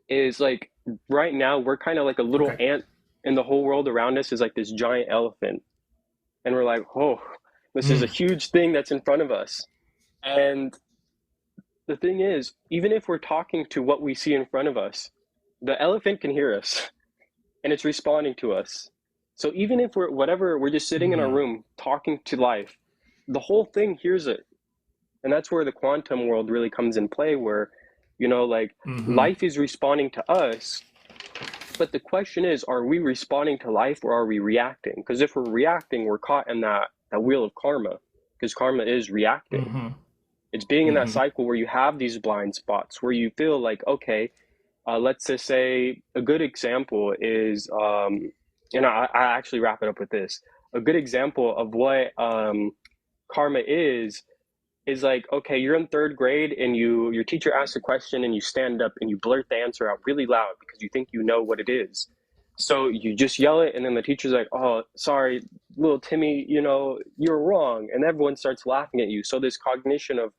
is like right now we're kind of like a little Okay. ant, and the whole world around us is like this giant elephant. And we're like, oh, this is a Mm. huge thing that's in front of us. And the thing is, even if we're talking to what we see in front of us, the elephant can hear us and it's responding to us. So even if we're whatever, we're just sitting in our Mm. room talking to life, the whole thing hears it. And that's where the quantum world really comes in play, where, like Hmm. life is responding to us. But the question is, are we responding to life or are we reacting? Because if we're reacting, we're caught in that wheel of karma, because karma is reacting. Hmm. It's being in that Hmm. cycle where you have these blind spots, where you feel like, okay, let's just say a good example is, I actually wrap it up with this. A good example of what karma is like, okay, you're in third grade and your teacher asks a question and you stand up and you blurt the answer out really loud because you think you know what it is. So you just yell it and then the teacher's like, oh, sorry, little Timmy, you're wrong. And everyone starts laughing at you. So this cognition of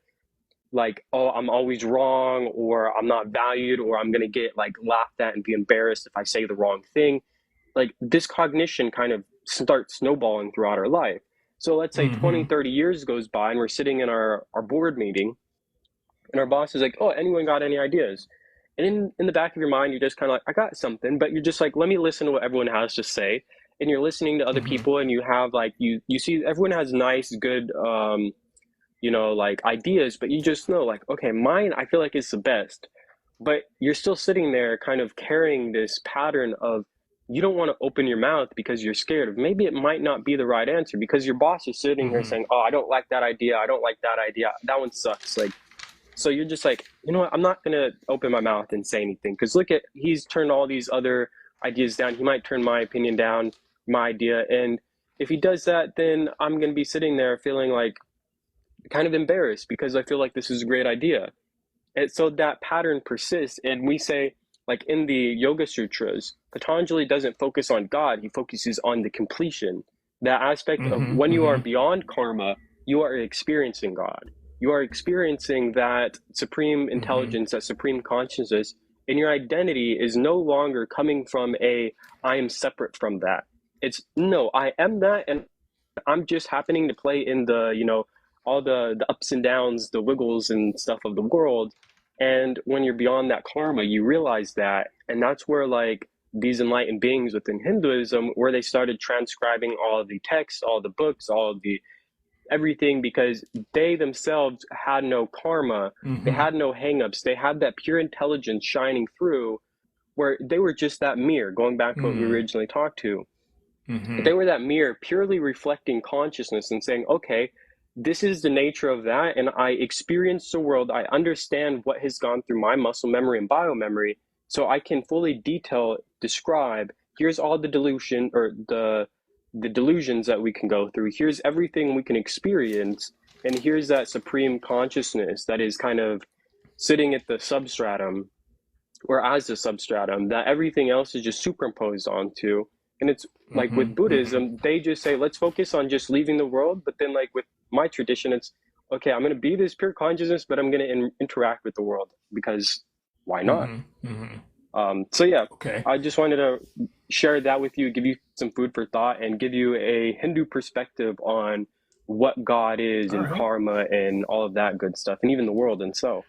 like, oh, I'm always wrong, or I'm not valued, or I'm going to get like laughed at and be embarrassed if I say the wrong thing. Like this cognition kind of starts snowballing throughout our life. So let's say 20, Hmm. 30 years goes by and we're sitting in our board meeting and our boss is like, oh, anyone got any ideas? And in the back of your mind, you're just kind of like, I got something, but you're just like, let me listen to what everyone has to say. And you're listening to other Hmm. people and you have like, you see everyone has nice, good, like ideas, but you just know like, okay, mine I feel like is the best. But you're still sitting there kind of carrying this pattern of you don't want to open your mouth because you're scared of maybe it might not be the right answer because your boss is sitting here Hmm. saying, oh, I don't like that idea. I don't like that idea. That one sucks. Like, so you're just like, you know what? I'm not going to open my mouth and say anything because look at, he's turned all these other ideas down. He might turn my opinion down, my idea. And if he does that, then I'm going to be sitting there feeling like kind of embarrassed because I feel like this is a great idea. And so that pattern persists. And we say, like in the Yoga Sutras, Patanjali doesn't focus on God, he focuses on the completion. That aspect of Hmm. when you are Hmm. beyond karma, you are experiencing God. You are experiencing that supreme Hmm. intelligence, that supreme consciousness, and your identity is no longer coming from I am separate from that. It's no, I am that, and I'm just happening to play in all the ups and downs, the wiggles and stuff of the world. And when you're beyond that karma, you realize that, and that's where like these enlightened beings within Hinduism, where they started transcribing all of the texts, all the books, all of the everything, because they themselves had no karma, they Hmm. had no hangups, they had that pure intelligence shining through, where they were just that mirror. Going back to what we Hmm. originally talked to, Hmm. they were that mirror purely reflecting consciousness and saying, okay, this is the nature of that. And I experience the world. I understand what has gone through my muscle memory and bio memory. So I can fully detail, describe, here's all the delusion or the delusions that we can go through. Here's everything we can experience. And here's that supreme consciousness that is kind of sitting at the substratum or as the substratum that everything else is just superimposed onto. And it's like Hmm. with Hmm. Buddhism, they just say, let's focus on just leaving the world. But then, like with my tradition, it's okay, I'm going to be this pure consciousness, but I'm going to interact with the world because why not? Hmm. Hmm. So, yeah, Okay. I just wanted to share that with you, give you some food for thought, and give you a Hindu perspective on what God is All and right. karma and all of that good stuff, and even the world itself.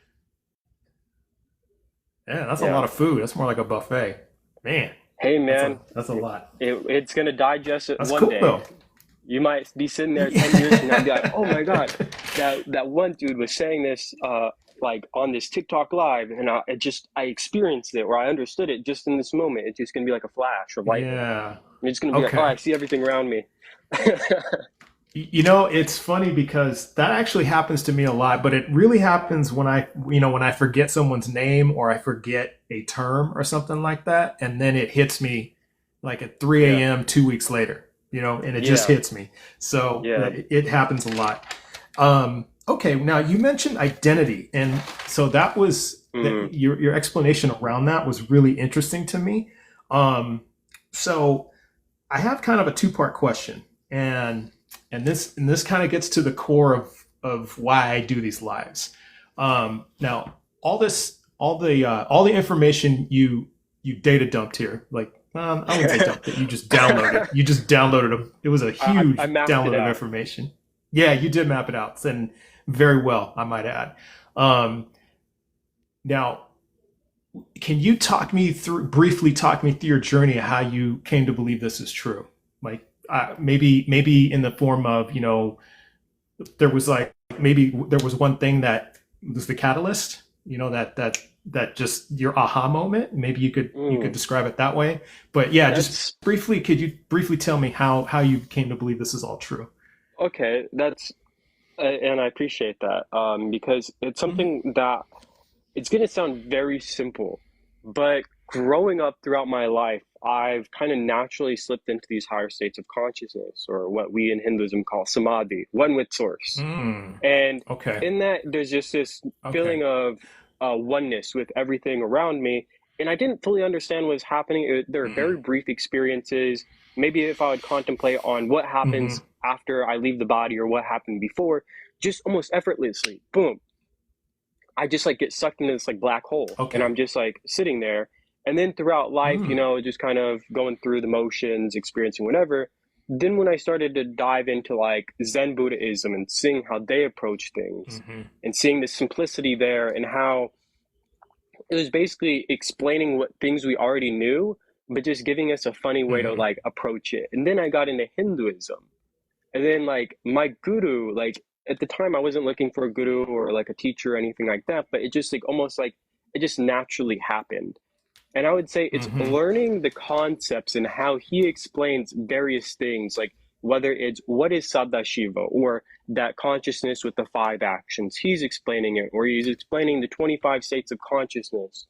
Yeah, that's a Yeah. lot of food. That's more like a buffet. Man, Hey, that's man, a lot. it's going to digest it That's one cool day. though. You might be sitting there 10 years from now and be like, Yeah. oh my God, that one dude was saying this like on this TikTok live, and I experienced it or I understood it just in this moment. It's just gonna be like a flash of lightning. Yeah. You're just gonna be like, oh, I Okay. see everything around me. It's funny because that actually happens to me a lot, but it really happens when when I forget someone's name or I forget a term or something like that, and then it hits me like at Yeah, 3 a.m. 2 weeks later, and it just yeah, hits me. So yeah. it happens a lot. Okay, now you mentioned identity, and so Mm, your explanation around that was really interesting to me. Um, so I have kind of a two-part question, and this kind of gets to the core of why I do these lives. Now, all the information you data dumped here, like I wouldn't say dumped it. You just downloaded. You just downloaded a. It was a I huge mapped it download of out. information. Yeah, you did map it out, and very well, I might add. Um, Now, can you briefly talk me through your journey of how you came to believe this is true? Like maybe in the form of, there was like maybe there was one thing that was the catalyst, that just your aha moment. Maybe you could Mm, describe it that way. But yeah, just that's briefly, could you briefly tell me how you came to believe this is all true? okay. And I appreciate that because it's Mm-hmm. something that it's going to sound very simple, but growing up throughout my life, I've kind of naturally slipped into these higher states of consciousness, or what we in Hinduism call samadhi, one with source. Mm. And Okay. in that, there's just this Okay. feeling of oneness with everything around me. And I didn't fully understand what was happening. There are very brief experiences. Maybe if I would contemplate on what Mm-hmm. happens after I leave the body or what happened before, just almost effortlessly, boom, I just like get sucked into this like black hole and Okay. I'm just like sitting there. And then throughout life, Mm. just kind of going through the motions, experiencing whatever. Then when I started to dive into like Zen Buddhism and seeing how they approach things Mm-hmm. and seeing the simplicity there and how it was basically explaining what things we already knew, but just giving us a funny way to Mm-hmm. like approach it. And then I got into Hinduism. And then like my guru, like at the time I wasn't looking for a guru or like a teacher or anything like that, but it just like almost like it just naturally happened. And I would say it's Mm-hmm. learning the concepts and how he explains various things, like whether it's what is Sadashiva or that consciousness with the five actions. He's explaining it, or he's explaining the 25 states of consciousness,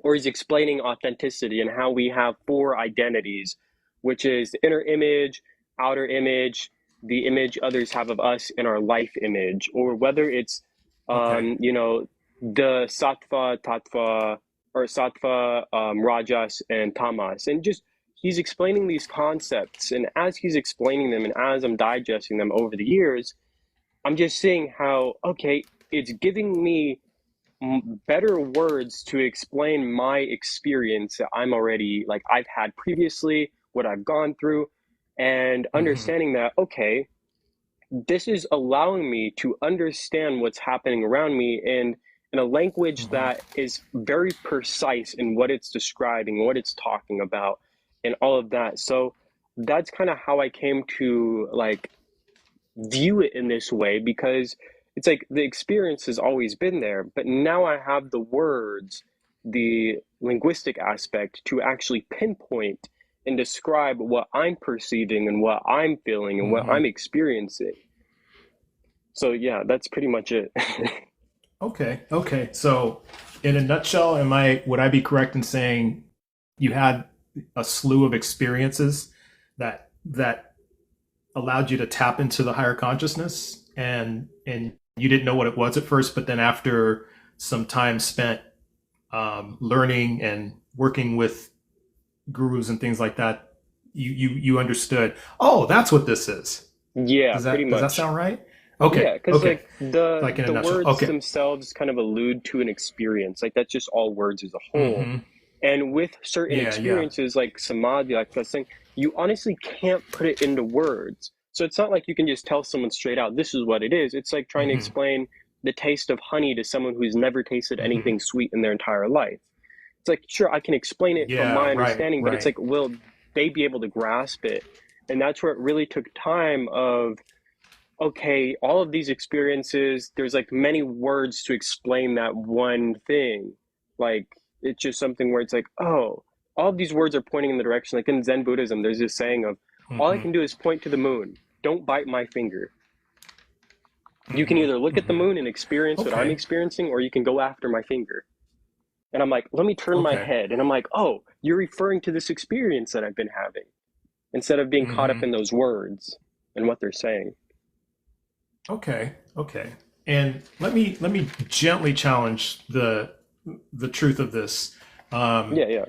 or he's explaining authenticity and how we have four identities, which is the inner image, outer image, the image others have of us, and our life image, or whether it's, Okay. the sattva, tattva, or sattva, rajas, and tamas. And just he's explaining these concepts. And as he's explaining them and as I'm digesting them over the years, I'm just seeing how, okay, it's giving me better words to explain my experience that I'm already like I've had previously, what I've gone through, and Mm-hmm. understanding that, okay, this is allowing me to understand what's happening around me in a language Mm-hmm. that is very precise in what it's describing, what it's talking about, and all of that. So that's kind of how I came to like view it in this way, because it's like the experience has always been there, but now I have the words, the linguistic aspect to actually pinpoint and describe what I'm perceiving and what I'm feeling and what Mm-hmm. I'm experiencing. So yeah, that's pretty much it. Okay. Okay. So, in a nutshell, would I be correct in saying you had a slew of experiences that allowed you to tap into the higher consciousness, and you didn't know what it was at first, but then after some time spent learning and working with gurus and things like that, you understood. Oh, that's what this is. Yeah, Does pretty that much. sound right? Okay. Yeah, because Okay. like the Like in a the nutshell. words Okay. themselves kind of allude to an experience. Like that's just all words as a whole. Mm-hmm. And with certain Yeah. Yeah. experiences like samadhi, like I was saying, you honestly can't put it into words. So it's not like you can just tell someone straight out, this is what it is. It's like trying to Mm-hmm. explain the taste of honey to someone who's never tasted Mm-hmm. anything sweet in their entire life. It's like, sure, I can explain it from Yeah. my Right. understanding, but it's Right. like, will they be able to grasp it? And that's where it really took time of, okay, all of these experiences, there's like many words to explain that one thing. Like it's just something where it's like, oh, all of these words are pointing in the direction. Like in Zen Buddhism, there's this saying of all I Mm-hmm. can do is point to the moon. don't bite my finger. You can either look at the moon and experience what I'm Okay. experiencing, or you can go after my finger. And I'm like, let me turn my Okay. head. And I'm like, oh, you're referring to this experience that I've been having, instead of being caught up Hmm. in those words and what they're saying. Okay. Okay. And let me gently challenge the truth of this, um, Yeah, yeah.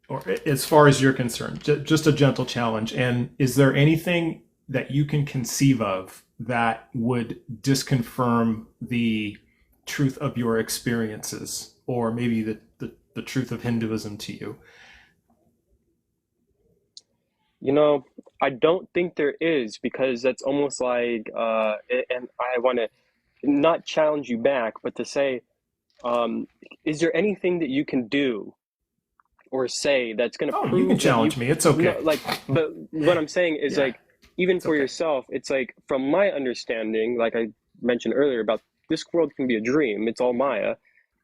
or as far as you're concerned, just a gentle challenge. And is there anything that you can conceive of that would disconfirm the truth of your experiences, or maybe the truth of Hinduism to you? You know, I don't think there is, because that's almost like, and I want to not challenge you back, but to say, um, is there anything that you can do or say that's going to Oh, you can prove that you, challenge me. It's no, okay. like, but what I'm saying is, Yeah, like, even it's for okay. yourself, it's like, from my understanding, like I mentioned earlier about this world can be a dream, it's all Maya.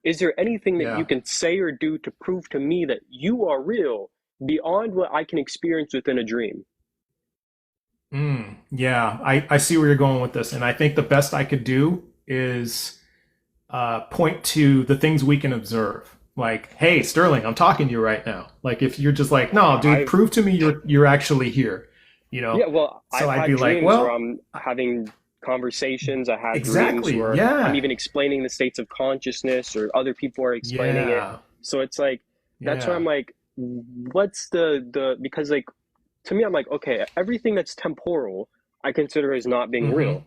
Is there anything that you Yeah. can say or do to prove to me that you are real beyond what I can experience within a dream? Yeah, I see where you're going with this. And I think the best I could do is point to the things we can observe. Like, hey, Sterling, I'm talking to you right now. Like, if you're just like, no, dude, I've prove to me you're actually here, you know? Yeah, well, So I've I'd had be like, dreams where well, I'm having conversations. I had dreams exactly. where I'm Yeah. even explaining the states of consciousness, or other people are explaining it. Yeah. So it's like, that's why I'm Yeah. like, what's the because, like, to me, I'm like, okay, everything that's temporal I consider as not being Mm-hmm. real.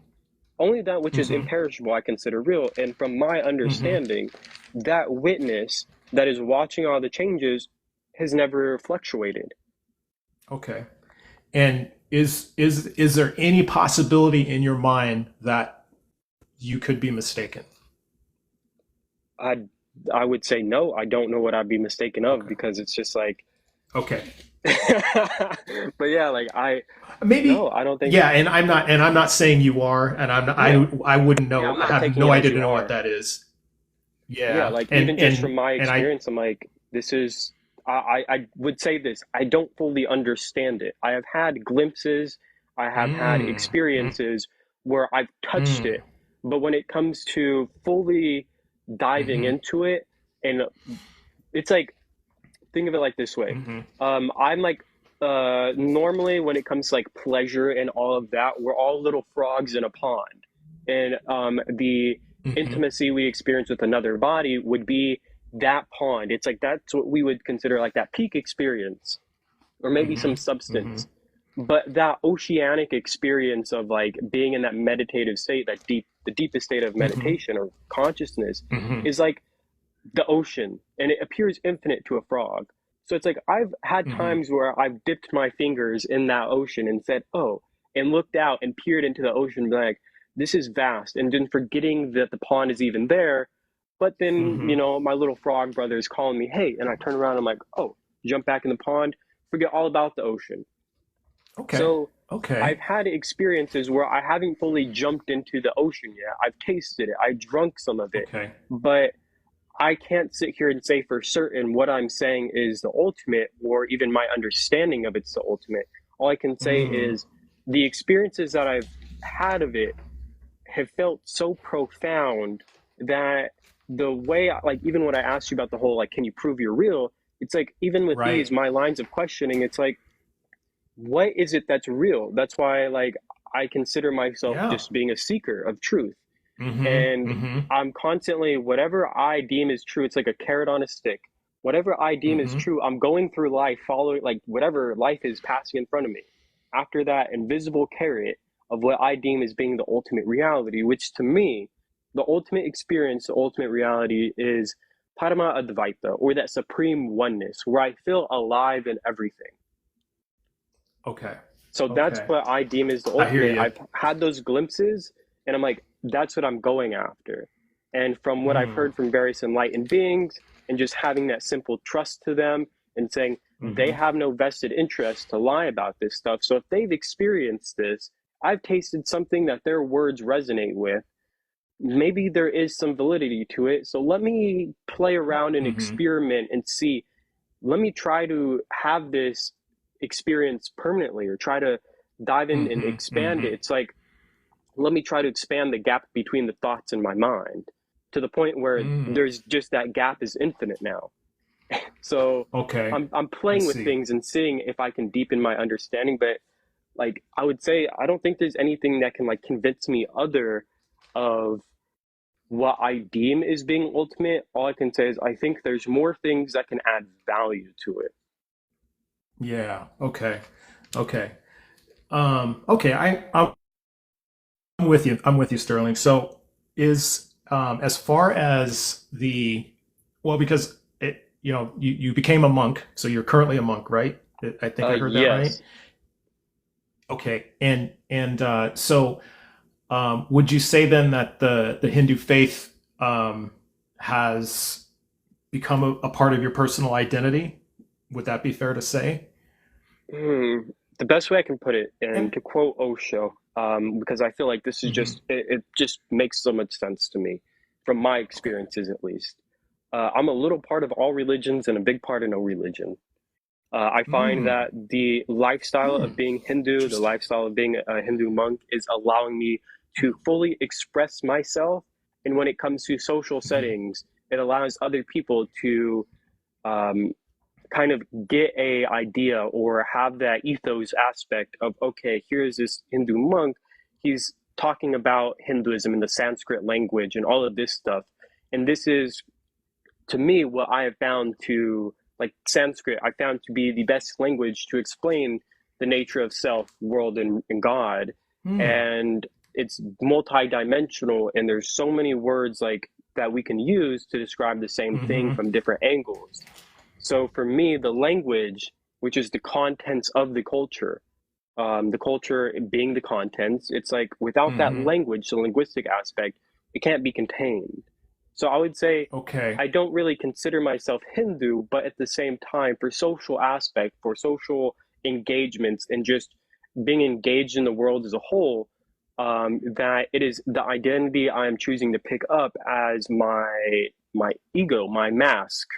Only that which is Mm-hmm. imperishable I consider real. And from my Mm-hmm. understanding, that witness that is watching all the changes has never fluctuated. Okay. And is there any possibility in your mind that you could be mistaken? I I would say no. I don't know what I'd be mistaken of, Okay. because it's just like, Okay. but yeah, like, I no, Maybe, I don't think. yeah, and I'm not saying you are, and Yeah, I wouldn't yeah, know. I'm I not have taking no it as idea to you know what are. that is. Yeah, Yeah, like, even just from my and I experience, I'm like, this is. I would say this. I don't fully understand it. I have had glimpses. I have had mm, mm, experiences where I've touched mm, it, but when it comes to fully diving mm-hmm, into it, and it's like, think of it like this way. mm-hmm, I'm like, normally when it comes to like pleasure and all of that, we're all little frogs in a pond, and the mm-hmm, intimacy we experience with another body would be that pond. It's like, that's what we would consider like that peak experience, or maybe mm-hmm, some mm-hmm, substance. But that oceanic experience of like being in that meditative state, that the deepest state of mm-hmm, meditation or consciousness, mm-hmm, is like the ocean, and it appears infinite to a frog. So it's like, I've had mm-hmm, times where I've dipped my fingers in that ocean and said, oh, and looked out and peered into the ocean and been like, this is vast, and then forgetting that the pond is even there. But then, mm-hmm. my little frog brother is calling me, hey, and I turn around and I'm like, oh, jump back in the pond, forget all about the ocean. Okay, So I've okay, had experiences where I haven't fully jumped into the ocean yet. I've tasted it, I've drunk some of it, okay. but I can't sit here and say for certain what I'm saying is the ultimate, or even my understanding of it's the ultimate. All I can say Mm, is the experiences that I've had of it have felt so profound that the way, like, even when I asked you about the whole, like, can you prove you're real? It's like, even with these, right. my lines of questioning, it's like, what is it that's real? That's why, like, I consider myself Yeah. just being a seeker of truth. Mm-hmm, And mm-hmm, I'm constantly, whatever I deem is true, it's like a carrot on a stick. Whatever I deem is mm-hmm, true, I'm going through life following, like, whatever life is passing in front of me. After that invisible carrot of what I deem as being the ultimate reality, which to me, the ultimate experience, the ultimate reality is Parama Advaita, or that supreme oneness, where I feel alive in everything. okay, So that's okay. what I deem as the I hear ultimate. you. I've had those glimpses, and I'm like, that's what I'm going after. And from what I've Mm, heard from various enlightened beings, and just having that simple trust to them and saying they mm-hmm, have no vested interest to lie about this stuff. So if they've experienced this, I've tasted something that their words resonate with. Maybe there is some validity to it. So let me play around and mm-hmm. experiment and see. Let me try to have this experience permanently, or try to dive in and Mm-hmm. expand it, Mm-hmm. it's like, let me try to expand the gap between the thoughts in my mind to the point where Mm. there's just that gap is infinite now. So Okay. I'm I playing with see. things and seeing if I can deepen my understanding, but like I would say I don't think there's anything that can like convince me other of what I deem is being ultimate. All I can say is I think there's more things that can add value to it. Yeah. Okay. Okay. Okay. I'm with you. I'm with you, Sterling. So is as far as the well, because you became a monk, so you're currently a monk, right? I think I heard that right. Yes. Okay. And would you say then that the Hindu faith has become a part of your personal identity? Would that be fair to say? Hmm. The best way I can put it, and And to quote Osho, because I feel like this is mhm. just it just makes so much sense to me, from my Okay. experiences at least. I'm a little part of all religions and a big part of no religion. I find Mm. that the lifestyle Hmm. of being Hindu, the Interesting. lifestyle of being a Hindu monk, is allowing me to fully express myself. And when it comes to social Mhm. settings, it allows other people to um, kind of get a idea or have that ethos aspect of, okay, here's this Hindu monk, he's talking about Hinduism in the Sanskrit language and all of this stuff. And this is, to me, what I have found to, like, Sanskrit I found to be the best language to explain the nature of self, world, and God. Hmm. And it's multi-dimensional, and there's so many words like that we can use to describe the same thing Hmm. from different angles. So for me, the language, which is the contents of the culture being the contents, it's like without that Hmm. language, the linguistic aspect, it can't be contained. So I would say Okay. I don't really consider myself Hindu, but at the same time, for social aspect, for social engagements, and just being engaged in the world as a whole, that it is the identity I am choosing to pick up as my ego, my mask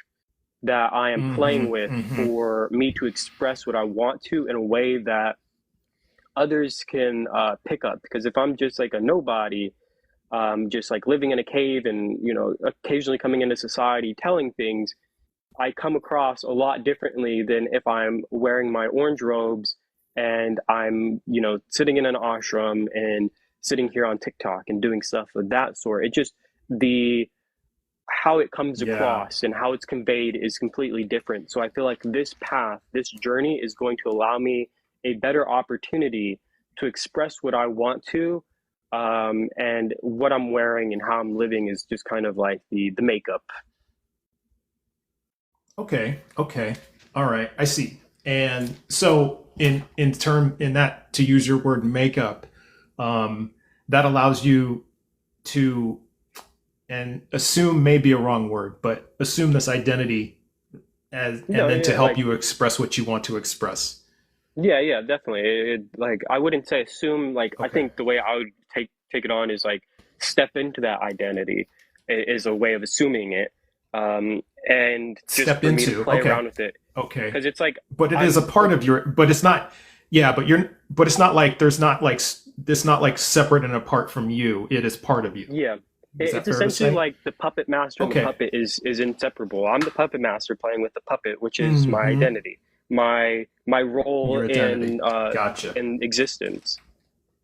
that I am playing Hmm. with Hmm. for me to express what I want to in a way that others can pick up. Because if I'm just like a nobody, just like living in a cave and occasionally coming into society telling things, I come across a lot differently than if I'm wearing my orange robes and I'm sitting in an ashram and sitting here on TikTok and doing stuff of that sort. It just the how it comes Yeah. across and how it's conveyed is completely different. So I feel like this path, this journey is going to allow me a better opportunity to express what I want to. And what I'm wearing and how I'm living is just kind of like the makeup. Okay. Okay. All right. I see. And so in that, to use your word makeup, um, that allows you to, and assume may be a wrong word, but assume this identity as, and No, then to yeah, help like you express what you want to express. yeah, yeah, definitely. Like I wouldn't say assume. Like I Okay. think the way I would take it on is like step into that identity is a way of assuming it, and just Step for me to into. play Okay. around with it Okay. because it's like But it is a I'm part of your, but it's not, yeah, but it's not like there's not like, it's not like separate and apart from you. It is part of you. yeah. Is that It's fair to essentially say? like the puppet master and the Okay. puppet is inseparable. I'm the puppet master playing with the puppet, which is my Hmm. identity, my role Your identity. Gotcha. in existence.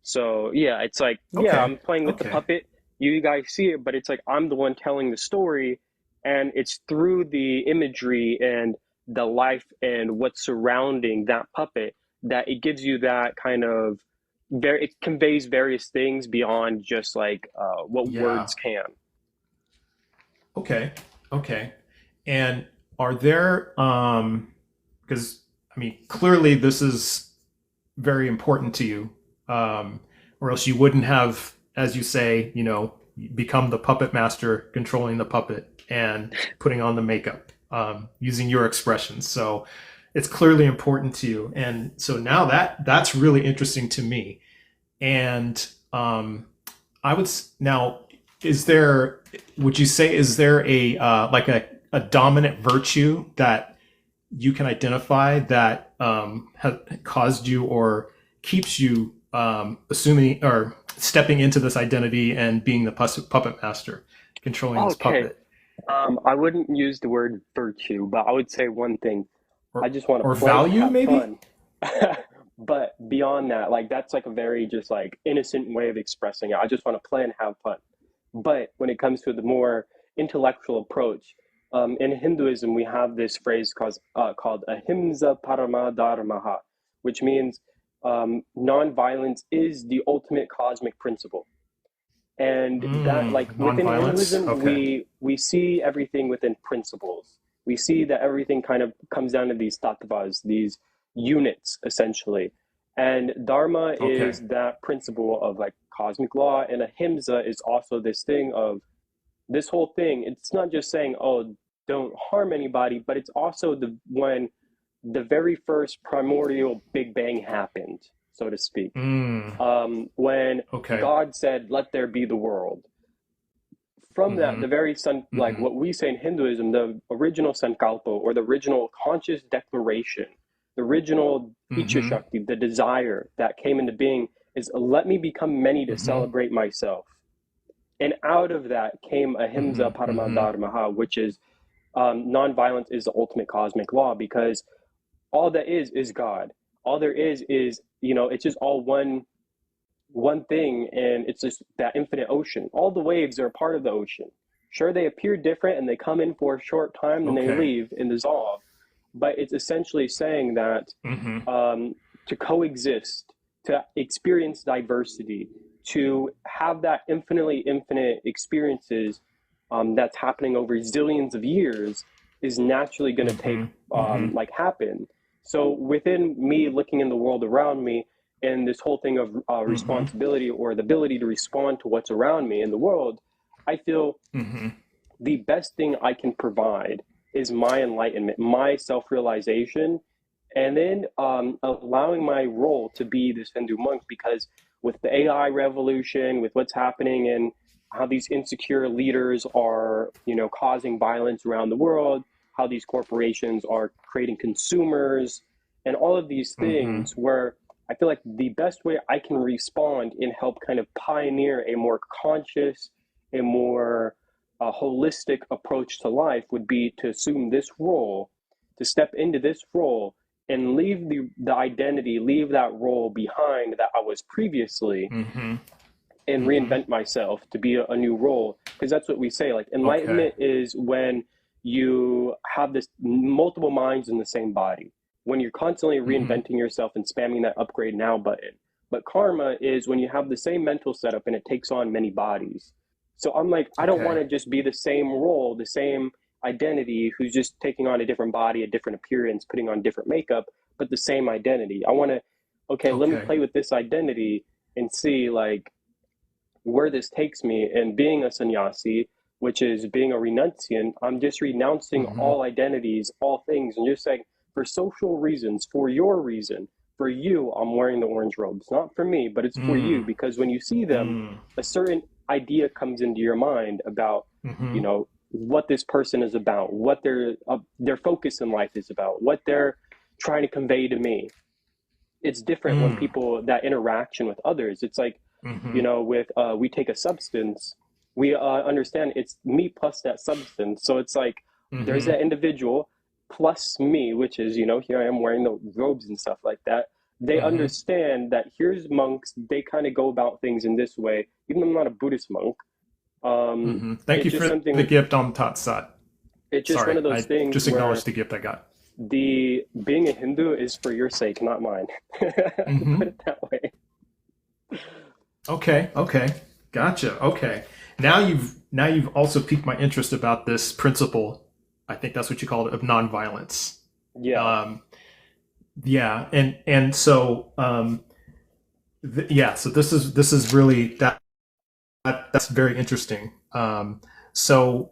So yeah, it's like, yeah, Okay. I'm playing with the Okay. puppet. You guys see it, but it's like I'm the one telling the story, and it's through the imagery and the life and what's surrounding that puppet that it gives you that kind of it conveys various things beyond just like what Yeah. words can. Okay. Okay. And are there because I mean clearly this is very important to you, or else you wouldn't have, as you say, become the puppet master, controlling the puppet and putting on the makeup, using your expressions. So it's clearly important to you, and so now that's really interesting to me. And I would now, is there? Would you say is there a like a dominant virtue that you can identify that has caused you or keeps you assuming or stepping into this identity and being the puppet master, controlling this Okay. puppet, I wouldn't use the word virtue, but I would say one thing. I just want or to play and value, have maybe? fun. But beyond that, like that's like a very just like innocent way of expressing it. I just want to play and have fun. But when it comes to the more intellectual approach, in Hinduism, we have this phrase called ahimsa parama dharmaha, which means nonviolence is the ultimate cosmic principle. And that, like within Nonviolence. Hinduism, Okay. we see everything within principles. We see that everything kind of comes down to these tattvas, these units essentially. And dharma Okay. is that principle of like cosmic law, and ahimsa is also this thing of this whole thing. It's not just saying, oh, don't harm anybody, but it's also the when the very first primordial Big Bang happened, so to speak. Mm, When okay. God said, "Let there be the world." From that, Mm-hmm. the very sun, like Mm-hmm. what we say in Hinduism, the original sankalpa or the original conscious declaration, the original icha Mm-hmm. shakti, the desire that came into being is let me become many to Mm-hmm. celebrate myself. And out of that came ahimsa Mm-hmm. Mm-hmm. paramadharmaha, which is nonviolence is the ultimate cosmic law because all that is God. All there is it's just all one thing, and it's just that infinite ocean. All the waves are a part of the ocean. Sure, they appear different and they come in for a short time, then they Okay. leave and dissolve. But it's essentially saying that Mm-hmm. to coexist, to experience diversity, to have that infinitely infinite experiences that's happening over zillions of years is naturally going to take Mm-hmm. Mm-hmm. like happen. So within me looking in the world around me and this whole thing of Mm-hmm. responsibility or the ability to respond to what's around me in the world, I feel Mm-hmm. the best thing I can provide is my enlightenment, my self realization, and then allowing my role to be this Hindu monk because with the AI revolution, with what's happening and how these insecure leaders are, causing violence around the world, how these corporations are creating consumers, and all of these Mm-hmm. things where I feel like the best way I can respond and help kind of pioneer a more conscious, a more holistic approach to life would be to assume this role, to step into this role and leave the identity, leave that role behind that I was previously Mm-hmm. and Mm-hmm. reinvent myself to be a new role. Because that's what we say. Like Okay. enlightenment is when you have this multiple minds in the same body, when you're constantly Mm-hmm. reinventing yourself and spamming that upgrade now button. But karma is when you have the same mental setup and it takes on many bodies. So I'm like, I don't want Okay. to just be the same role, the same identity who's just taking on a different body, a different appearance, putting on different makeup, but the same identity. I want to, okay, let me Okay. play with this identity and see like where this takes me. And being a sannyasi, which is being a renunciant, I'm just renouncing Mm-hmm. all identities, all things, and just saying, for social reasons, for your reason, for you, I'm wearing the orange robes. Not for me, but it's for you. Mm. Because when you see them, Mm. a certain idea comes into your mind about, Mm-hmm. what this person is about, what their focus in life is about, what they're trying to convey to me. It's different when Mm. people that interaction with others. It's like Mm-hmm. with we take a substance, we understand it's me plus that substance. So it's like there's Mm-hmm. that individual plus me, which is here I am wearing the robes and stuff like that. They Mm-hmm. understand that here's monks. They kind of go about things in this way. Even though I'm not a Buddhist monk, Mm-hmm. Thank it's you just for the something. gift on Tat Sat. It's just one Sorry, of those I things just where acknowledged the gift I got. the being a Hindu is for your sake, not mine. Mm-hmm. Put it that way. Okay. Okay. Gotcha. Okay. Now you've also piqued my interest about this principle. I think that's what you called it, of nonviolence. Yeah. Um, yeah, and so yeah, so this is really that's very interesting. So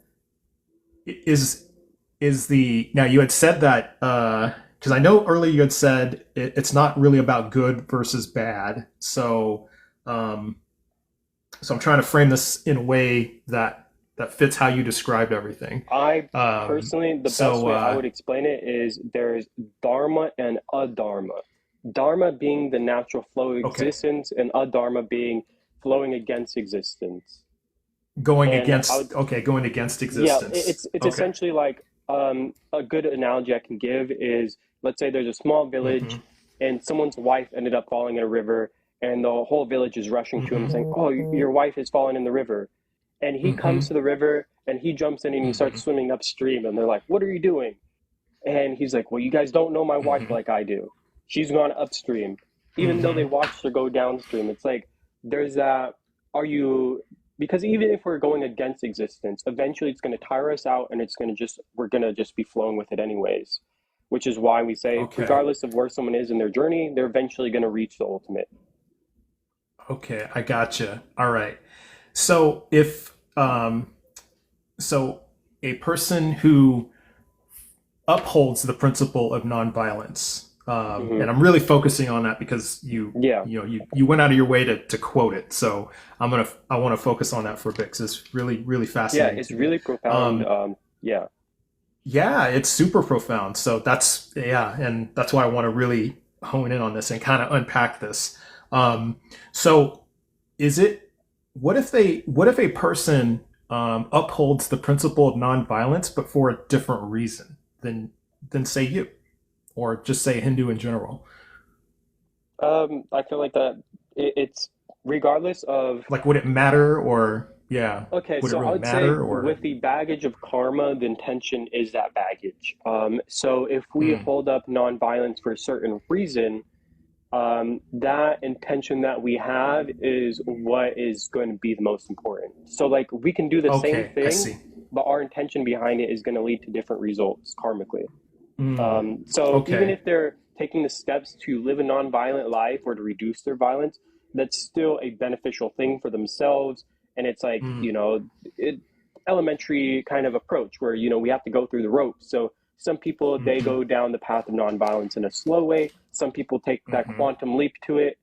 is the now you had said that because I know earlier you had said it's not really about good versus bad. Um, so I'm trying to frame this in a way that fits how you described everything. I Um, personally, the best so way I would explain it is there's dharma and adharma. Dharma being the natural flow of Okay. existence, and adharma being flowing against existence. Going And I against, would, okay, going against yeah, existence. it's Okay. essentially like a good analogy I can give is, let's say there's a small Mm-hmm. village, and someone's wife ended up falling in a river, and the whole village is rushing to him saying, Mm-hmm. "Oh, your wife has fallen in the river." And he comes Mm-hmm. to the river and he jumps in and he Mm-hmm. starts swimming upstream, and they're like, "What are you doing?" And he's like, "Well, you guys don't know my wife Mm-hmm. like I do. She's gone upstream." Even though they Mm-hmm. watched her go downstream, it's like there's that. Are you? Because even if we're going against existence, eventually it's going to tire us out, and it's going to just we're going to just be flowing with it anyways. Which is why we say, Okay. regardless of where someone is in their journey, they're eventually going to reach the ultimate. Okay. I gotcha. All right. So if so a person who upholds the principle of nonviolence. Hmm. And I'm really focusing on that because Yeah, you went out of your way to quote it. So I want to focus on that for a bit because it's really yeah, fascinating it's to me. really profound. Um, Yeah, yeah, it's super profound. So that's yeah, and that's why I want to really hone in on this and kind of unpack this. Um, so is it what if a person upholds the principle of nonviolence but for a different reason than say you or just say Hindu in general? I feel like that it's regardless of. Like, would it matter, or yeah, Okay, would it so I really would say matter, or with the baggage of karma, the intention is that baggage. So if we mm, hold up nonviolence for a certain reason, that intention that we have is what is going to be the most important. So, like, we can do the same okay, I thing, see. but our intention behind it is going to lead to different results karmically. Mm, So even okay. if they're taking the steps to live a nonviolent life or to reduce their violence, that's still a beneficial thing for themselves. And it's like, Mm, it, elementary kind of approach where, we have to go through the ropes. So some people, they mm-hmm, go down the path of nonviolence in a slow way. Some people take that mm-hmm, quantum leap to it.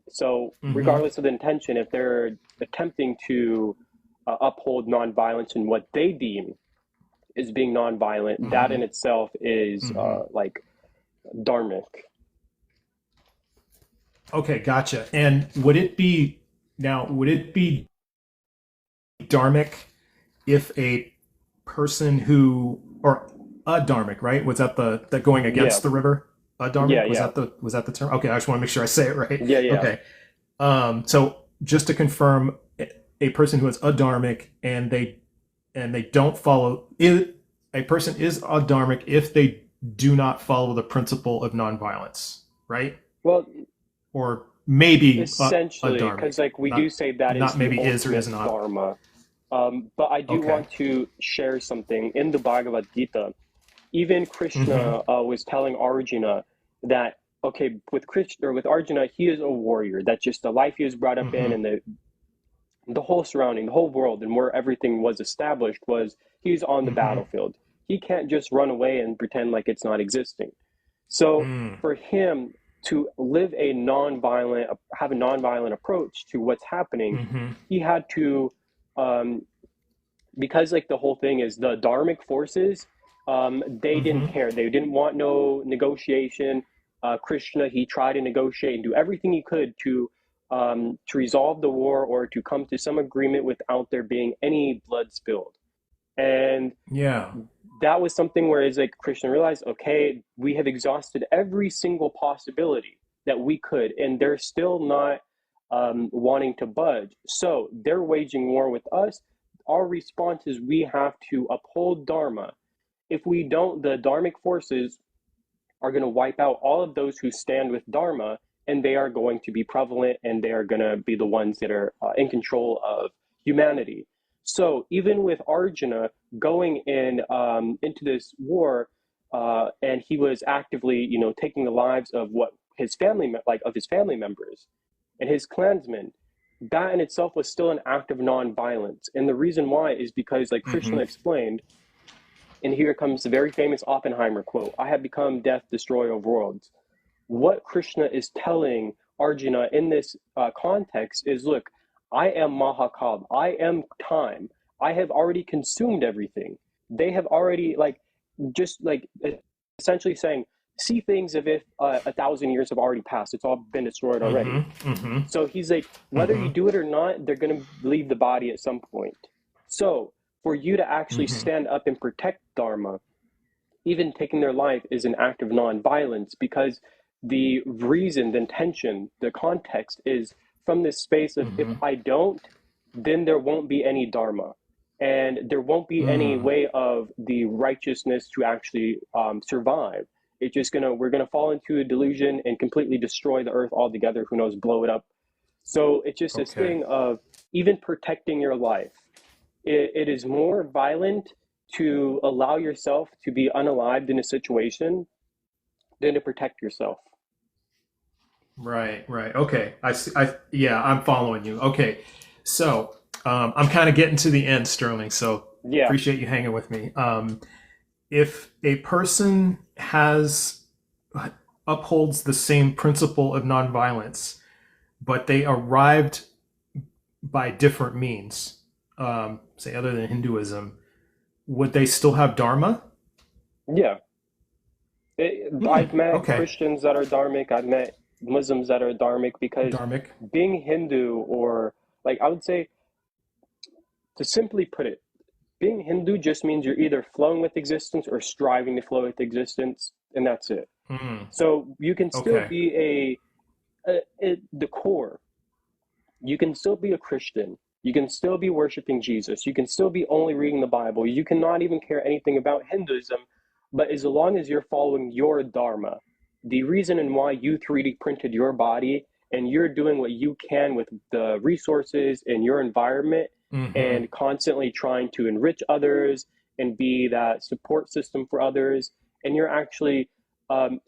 So mm-hmm, regardless of the intention, if they're attempting to uphold nonviolence in what they deem is being nonviolent, that mm-hmm, in itself is mm-hmm. like dharmic. Okay, gotcha. And would it be dharmic if a person who or a dharmic, right? Was that the going Yeah, against the river? A yeah, dharmic yeah, was that the term? Okay, I just want to make sure I say it right. yeah, yeah. Okay. So just to confirm, a person who is adharmic and they don't follow it, a person is adharmic if they do not follow the principle of nonviolence, right? Well, Or maybe essentially, adharmic, because like we do say that is not the maybe is or is ultimate not. dharma. But I do Okay. want to share something in the Bhagavad Gita. Even Mm-hmm. Krishna was telling Arjuna that, okay, with Krishna or with Arjuna, he is a warrior. That's just the life he was brought up in, Mm-hmm. and the whole surrounding, the whole world, and where everything was established was he's on the Mm-hmm. battlefield. He can't just run away and pretend like it's not existing. So Mm. for him to live a nonviolent, have a nonviolent approach to what's happening, Mm-hmm. he had to, um, because like the whole thing is the dharmic forces, they didn't Mm-hmm. care. They didn't want no negotiation. Krishna, he tried to negotiate and do everything he could to resolve the war or to come to some agreement without there being any blood spilled. And Yeah. that was something where it's like Krishna realized, okay, we have exhausted every single possibility that we could, and they're still not wanting to budge. So they're waging war with us. Our response is we have to uphold Dharma. If we don't, the Dharmic forces are going to wipe out all of those who stand with Dharma, and they are going to be prevalent, and they are going to be the ones that are in control of humanity. So even with Arjuna going in into this war, and he was actively, taking the lives of what his family, like of his family members and his clansmen, that in itself was still an act of non-violence. And the reason why is because, like Mm-hmm. Krishna explained, and here comes the very famous Oppenheimer quote: I have become death, destroyer of worlds. What Krishna is telling Arjuna in this context is, look, I am Mahakal, I am time. I have already consumed everything. They have already, like, just like essentially saying, see things as if 1,000 years have already passed. It's all been destroyed already. So he's like, whether you do it or not, they're going to leave the body at some point. So for you to actually stand up and protect Dharma, even taking their life is an act of nonviolence, because the reason, the intention, the context is from this space of if I don't, then there won't be any Dharma. And there won't be any way of the righteousness to actually survive. It's just we're gonna fall into a delusion and completely destroy the earth altogether. Who knows, blow it up. So it's just this thing of even protecting your life. It is more violent to allow yourself to be unalived in a situation than to protect yourself. Right, right. Okay. I see. Yeah, I'm following you. Okay. So, I'm kind of getting to the end, Sterling. So Yeah, appreciate you hanging with me. If a person upholds the same principle of nonviolence, but they arrived by different means, say other than Hinduism, would they still have Dharma? yeah. I've met Okay. Christians that are dharmic. I've met Muslims that are dharmic, because Dharmic. being Hindu, or like I would say, to simply put it, being Hindu just means you're either flowing with existence or striving to flow with existence, and that's it. Mm, So you can still okay. be the core. You can still be a Christian. You can still be worshiping Jesus. You can still be only reading the Bible. You cannot even care anything about Hinduism. But as long as you're following your Dharma, the reason and why you 3D printed your body, and you're doing what you can with the resources in your environment, Hmm. and constantly trying to enrich others and be that support system for others, and you're actually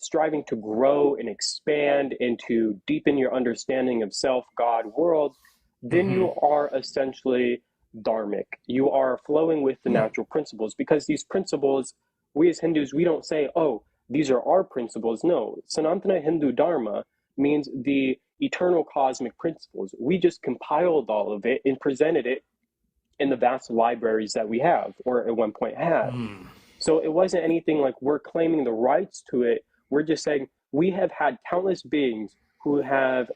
striving to grow and expand and to deepen your understanding of self, God, world, then Hmm. you are essentially dharmic. You are flowing with the Hmm. natural principles, because these principles, we as Hindus, we don't say, oh, these are our principles. No, Sanatana Hindu Dharma means the eternal cosmic principles. We just compiled all of it and presented it in the vast libraries that we have, or at one point had. Mm. So it wasn't anything like we're claiming the rights to it. We're just saying we have had countless beings who have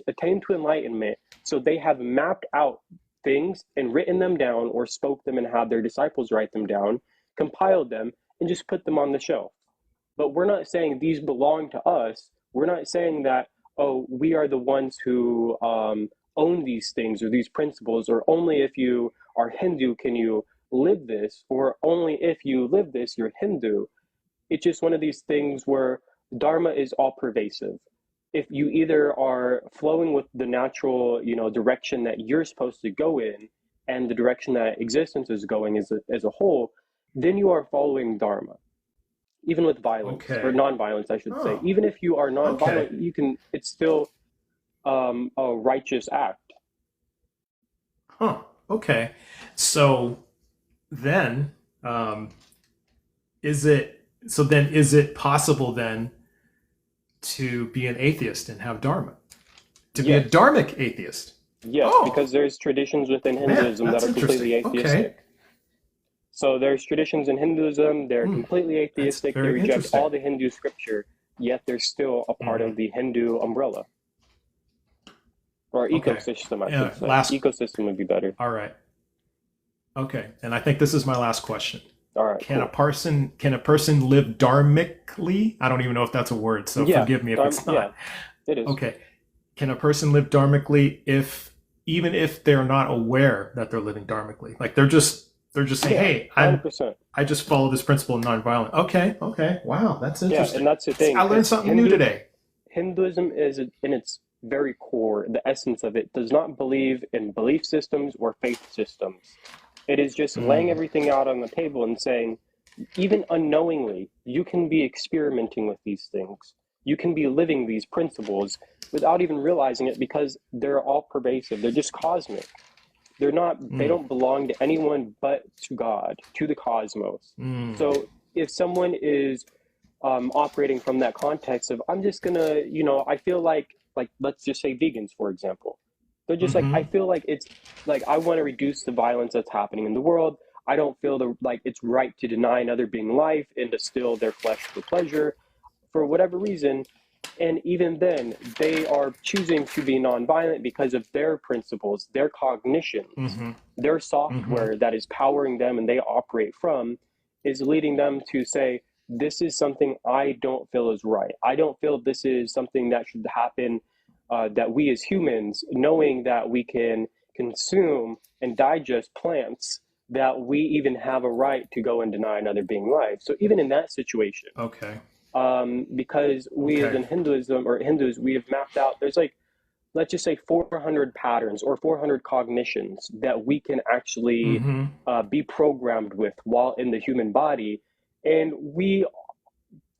attained to enlightenment. So they have mapped out things and written them down, or spoke them and had their disciples write them down, compiled them, and just put them on the shelf. But we're not saying these belong to us. We're not saying that, oh, we are the ones who own these things or these principles, or only if you are Hindu can you live this, or only if you live this, you're Hindu. It's just one of these things where Dharma is all pervasive. If you either are flowing with the natural, direction that you're supposed to go in, and the direction that existence is going as a whole, then you are following Dharma. Even with violence, or Okay. non-violence, I should say. Oh, Even if you are okay. non-violent, it's still a righteous act. Huh. Okay. So then, um, is it possible then to be an atheist and have dharma? To be a Yes, dharmic atheist? yes, Oh, because there's traditions within man, Hinduism that that's are completely interesting. Okay. atheistic. So there's traditions in Hinduism, they're Hmm. completely That's atheistic, they very reject interesting. all the Hindu scripture, yet they're still a part Hmm. of the Hindu umbrella, or Okay. ecosystem, I should say. Last. Ecosystem would be better. All right. Okay. And I think this is my last question. All right, Can a cool. person can a person live dharmically? I don't even know if that's a word, so Yeah, forgive me if it's yeah, not. it is. Okay. Can a person live dharmically if even if they're not aware that they're living dharmically? Like they're just saying, Yeah, "Hey, 100%. I just follow this principle of nonviolent." Okay, okay. Wow, that's Yeah, and interesting. that's the See, thing. I learned something new today. Hinduism is in its very core, the essence of it does not believe in belief systems or faith systems. It is just laying Mm, everything out on the table and saying, even unknowingly, you can be experimenting with these things. You can be living these principles without even realizing it, because they're all pervasive. They're just cosmic. They mm, don't belong to anyone but to God, to the cosmos. mm, So if someone is operating from that context of, I'm just gonna, I feel like let's just say vegans, for example. They're just like, I mm-hmm, feel like it's like I want to reduce the violence that's happening in the world. I don't feel like it's right to deny another being life and to steal their flesh for pleasure. for whatever reason. And even then, they are choosing to be nonviolent because of their principles, their cognitions, Mm-hmm. their Mm-hmm. software that is powering them and they operate from is leading them to say, this is something I don't feel is right. I don't feel this is something that should happen, that we as humans, knowing that we can consume and digest plants, that we even have a right to go and deny another being life. So even in that situation, Okay. because we as Okay. in Hinduism or Hindus, we have mapped out, there's like, let's just say 400 patterns or 400 cognitions that we can actually Mm-hmm. be programmed with while in the human body. And we,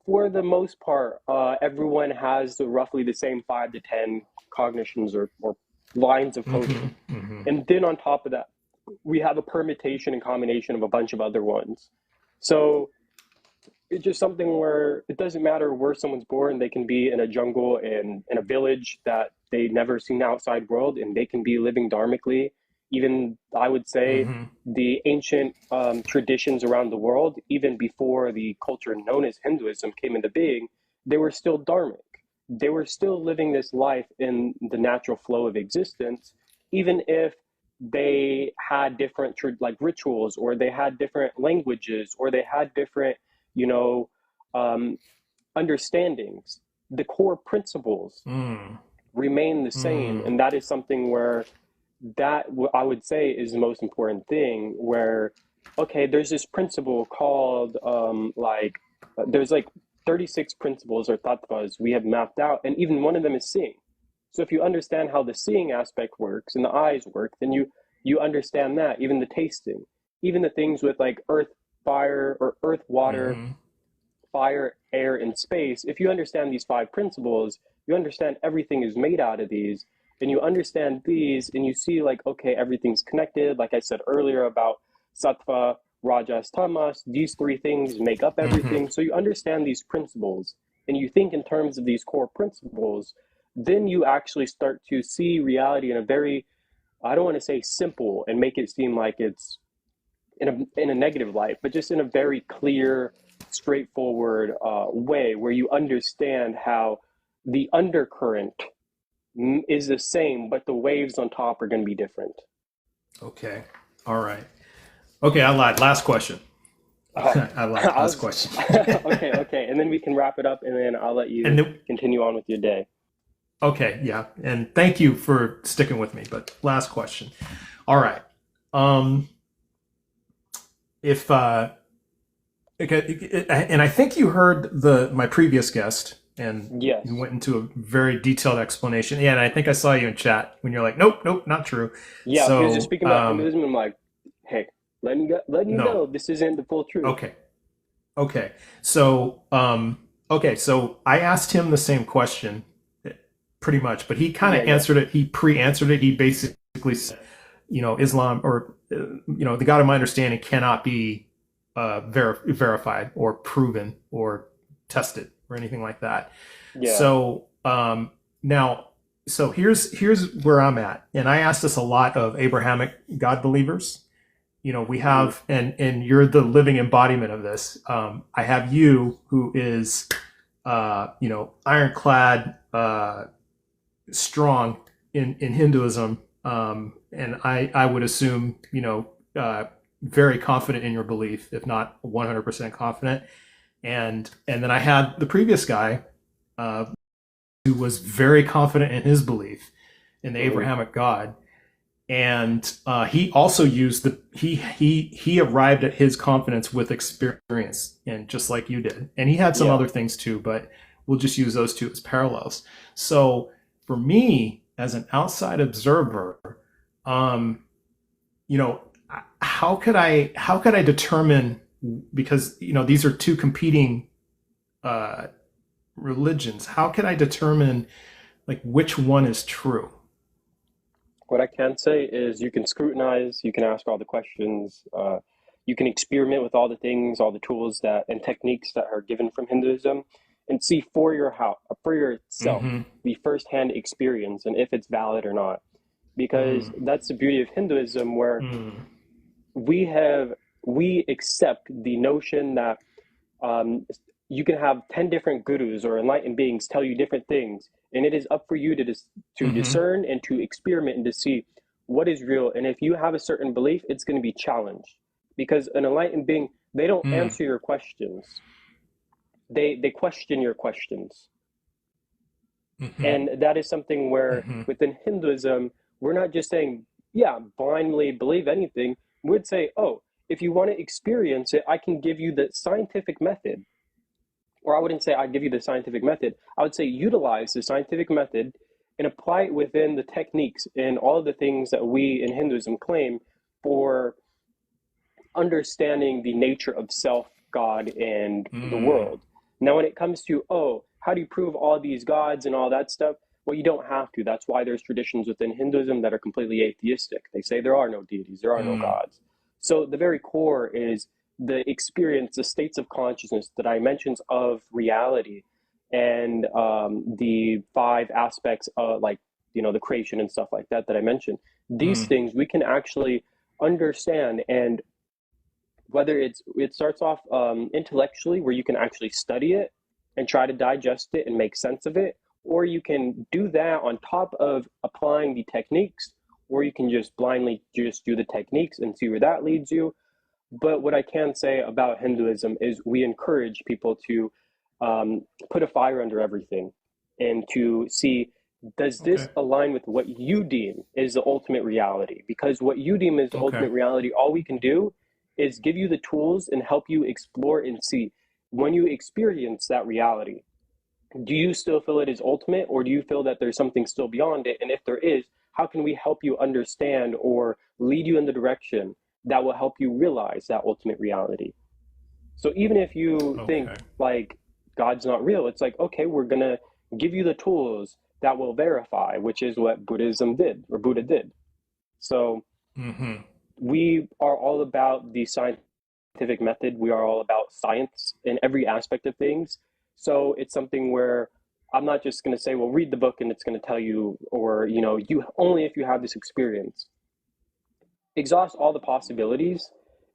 for the most part, everyone has roughly the same 5 to 10 cognitions or lines of Mm-hmm. coding. Mm-hmm. And then on top of that, we have a permutation and combination of a bunch of other ones. So it's just something where it doesn't matter where someone's born. They can be in a jungle and in a village that they never seen the outside world, and they can be living dharmically. Even I would say Mm-hmm. the ancient traditions around the world, even before the culture known as Hinduism came into being, they were still dharmic. They were still living this life in the natural flow of existence, even if they had different like rituals, or they had different languages, or they had different, you know, um, understandings. The core principles Mm. remain the same, Mm. and that is something where that I would say is the most important thing. Where okay, there's this principle called there's like 36 principles or tattvas we have mapped out, and even one of them is seeing. So if you understand how the seeing aspect works and the eyes work, then you understand that. Even the tasting, even the things with like earth, fire, or earth, water, Mm-hmm. fire, air, and space. If you understand these 5 principles, you understand everything is made out of these, and you understand these, and you see like, okay, everything's connected. Like I said earlier about sattva, rajas, tamas, these 3 things make up Mm-hmm. everything. So you understand these principles, and you think in terms of these core principles, then you actually start to see reality in a very, I don't want to say simple and make it seem like it's in a negative light, but just in a very clear, straightforward way where you understand how the undercurrent is the same, but the waves on top are going to be different. Okay. All right. Okay, I lied. Last question. Oh, I lied. I Last was question. okay, okay, and then we can wrap it up, and then I'll let you and the, continue on with your day. okay, yeah. And thank you for sticking with me. But last question. All right. Um, if okay, and I think you heard the my previous guest, and you Yes, went into a very detailed explanation. Yeah, and I think I saw you in chat when you're like, nope, nope, not true. yeah, he was just So, speaking about Hinduism. I'm like, hey, letting you no. know this isn't the full truth. Okay. Okay. So, okay. So I asked him the same question pretty much, but he kind Yeah, of yeah, answered it. He pre-answered it. He basically said, Islam or, the God of my understanding cannot be verified or proven or tested or anything like that. yeah, So, now, so here's where I'm at. And I asked this a lot of Abrahamic God believers. We hmm, have, and you're the living embodiment of this. I have you, who is ironclad, strong in Hinduism, and I would assume very confident in your belief, if not 100% confident. And then I had the previous guy, uh, who was very confident in his belief in the hmm, Abrahamic God, and he also used he arrived at his confidence with experience, and just like you did, and he had some yeah. other things too, but we'll just use those two as parallels. So for me as an outside observer, um you know how could I determine, because these are two competing uh religions, how could I determine like which one is true? What I can say is you can scrutinize, you can ask all the questions, you can experiment with all the things, all the tools that and techniques that are given from Hinduism, and see for your for yourself Mm-hmm. the firsthand experience and if it's valid or not. Because Mm. that's the beauty of Hinduism, where Mm. we have we accept the notion that um, you can have 10 different gurus or enlightened beings tell you different things, and it is up for you to to Mm-hmm. discern and to experiment and to see what is real. And if you have a certain belief, it's going to be challenged, because an enlightened being, they don't Mm. answer your questions, they question your questions. Mm-hmm. And that is something where Mm-hmm. within Hinduism, we're not just saying, yeah, blindly believe anything. We'd say, oh, if you want to experience it, I can give you the scientific method. Or I wouldn't say I'd give you the scientific method. I would say utilize the scientific method and apply it within the techniques and all of the things that we in Hinduism claim for understanding the nature of self, God, and the Mm. world. Now, when it comes to, oh, how do you prove all these gods and all that stuff? Well, you don't have to. That's why there's traditions within Hinduism that are completely atheistic. They say there are no deities, there are no Mm. gods. So the very core is the experience, the states of consciousness, the dimensions of reality, and the five aspects of, like, the creation and stuff like that I mentioned. These Mm. things we can actually understand, and whether it starts off intellectually, where you can actually study it and try to digest it and make sense of it, or you can do that on top of applying the techniques, or you can just blindly just do the techniques and see where that leads you. But what I can say about Hinduism is we encourage people to put a fire under everything and to see, does this Okay. align with what you deem is the ultimate reality? Because what you deem is the Okay. ultimate reality, all we can do is give you the tools and help you explore and see, when you experience that reality, do you still feel it is ultimate, or do you feel that there's something still beyond it? And if there is, how can we help you understand or lead you in the direction that will help you realize that ultimate reality? So even if you think Okay. like God's not real, it's like, okay, we're going to give you the tools that will verify, which is what Buddhism did, or Buddha did. So Mm-hmm. we are all about the scientific method. We are all about science in every aspect of things. So it's something where I'm not just going to say, well, read the book and it's going to tell you, or, you only if you have this experience. Exhaust all the possibilities,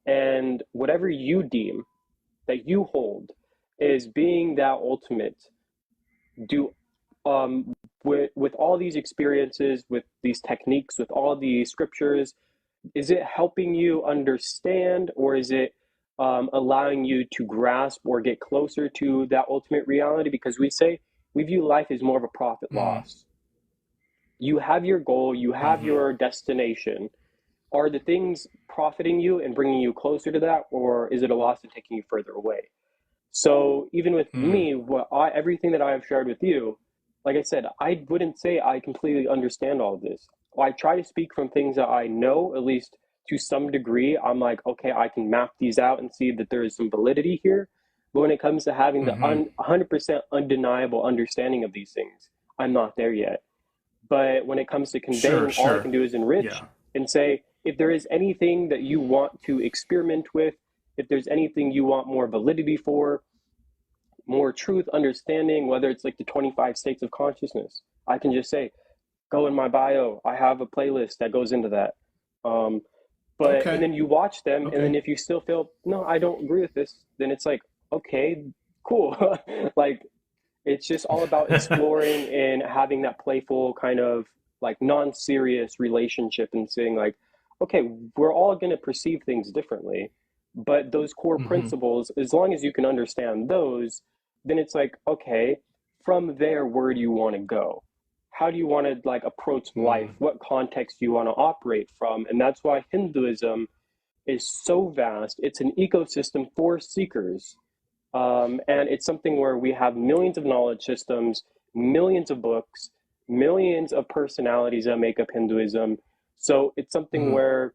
and whatever you deem that you hold is being that ultimate, do with all these experiences, with these techniques, with all these scriptures, is it helping you understand, or is it allowing you to grasp or get closer to that ultimate reality? Because we view life as more of a profit Mm. loss. You have your goal, you have Mm-hmm. your destination. Are the things profiting you and bringing you closer to that, or is it a loss and taking you further away? So even with Mm. me, everything that I have shared with you, like I said, I wouldn't say I completely understand all of this. I try to speak from things that I know, at least to some degree. I'm like, okay, I can map these out and see that there is some validity here. But when it comes to having the Mm-hmm. 100% undeniable understanding of these things, I'm not there yet. But when it comes to Sure. conveying, all I Sure. can do is enrich Yeah. and say, if there is anything that you want to experiment with, if there's anything you want more validity for, more truth, understanding, whether it's like the 25 states of consciousness, I can just say, go in my bio. I have a playlist that goes into that. Um, and Okay. then you watch them, and then Okay. if you still feel, no, I don't agree with this, then it's like, okay, cool. Like, it's just all about exploring and having that playful kind of like non-serious relationship, and saying like, okay, we're all going to perceive things differently, but those core Mm-hmm. principles, as long as you can understand those, then it's like, okay, from there, where do you want to go? How do you want to like approach life? Mm. What context do you want to operate from? And that's why Hinduism is so vast. It's an ecosystem for seekers, and it's something where we have millions of knowledge systems, millions of books, millions of personalities that make up Hinduism. So it's something Mm. where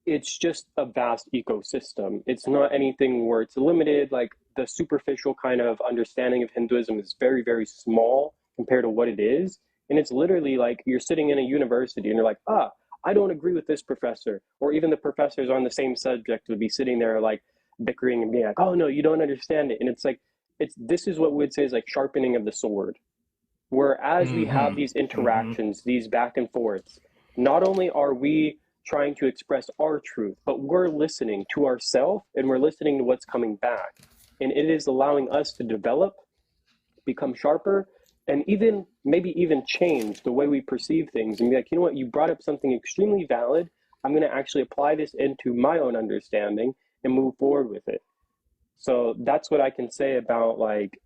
it's just a vast ecosystem. It's not anything where it's limited. Like, the superficial kind of understanding of Hinduism is very, very small compared to what it is. And it's literally like you're sitting in a university and you're like, I don't agree with this professor. Or even the professors on the same subject would be sitting there like bickering and being like, oh no, you don't understand it. And it's like, this is what we would say is like sharpening of the sword. Whereas we have Mm-hmm. these Mm-hmm. interactions, these back and forths, not only are we trying to express our truth, but we're listening to ourselves and we're listening to what's coming back. and it is allowing us to develop, become sharper, and even maybe even change the way we perceive things and be like, you know what, you brought up something extremely valid. I'm going to actually apply this into my own understanding and move forward with it. So that's what I can say about like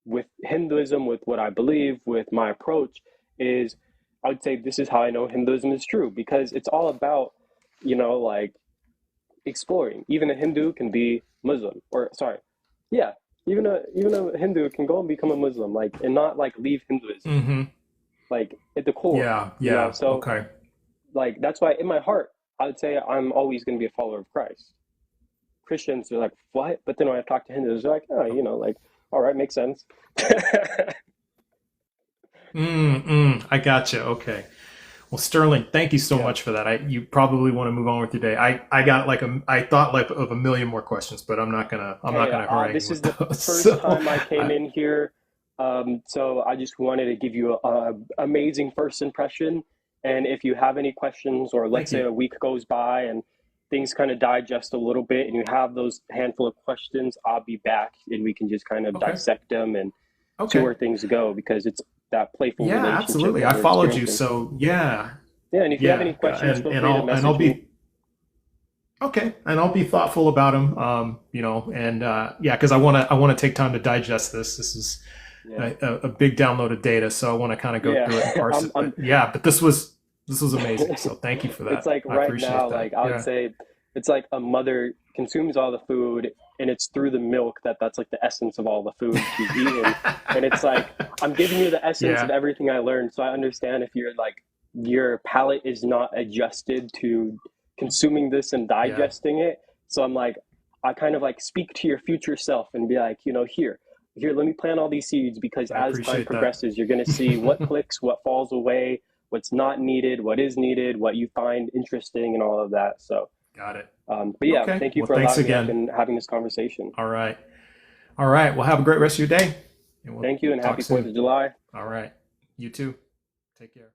with Hinduism, with what I believe, with my approach is I would say this is how I know Hinduism is true because it's all about, like exploring. Even a Hindu can be Muslim, or sorry, yeah, even a Hindu can go and become a Muslim, like and not like leave Hinduism, Mm-hmm. like at the core, Yeah. Yeah. So Okay. like that's why in my heart I would say I'm always going to be a follower of Christ. Christians are like what, but then when I talk to Hindus, they're like, oh, like all right, makes sense. I gotcha. Okay. Well, Sterling, thank you so Yeah. much for that. You probably want to move on with your day. I got like I thought like of a million more questions, but I'm not Hey, gonna harangue you this is with the those. first So, time I came I, in here, so I just wanted to give you a amazing first impression. And if you have any questions, or let's thank say you. a week goes by and things kind of digest a little bit, and you have those handful of questions, I'll be back and we can just kind of Okay. dissect them and see Okay. where things go because it's that playful Yeah, relationship absolutely. that I we're followed you, experiencing. so yeah, Yeah, and if you have yeah, any questions, feel and free to I'll message me. be okay, and I'll be thoughtful about them. And yeah, because I want to take time to digest this. This is Yeah, a big download of data, so I want to kind of go yeah. through it and parse I'm, it. I'm But yeah, but this was amazing. So thank you for it's that. like I right appreciate now, that. like I would Yeah. say it's like a mother consumes all the food and it's through the milk that's like the essence of all the food she's eaten. And it's like I'm giving you the essence of Yeah. everything I learned. So I understand if you're like your palate is not adjusted to consuming this and Yeah. digesting it. So I'm like I kind of like speak to your future self and be like, here, let me plant all these seeds because I as time appreciate that. progresses, you're going to see what clicks, what falls away, what's not needed, what is needed, what you find interesting, and all of that. So, Got it. but yeah, Okay. thank you Well, for thanks allowing me up again. and having this conversation. All right. All right. Well, have a great rest of your day, and we'll Thank you and talk happy 4th soon. of July. All right. You too. Take care.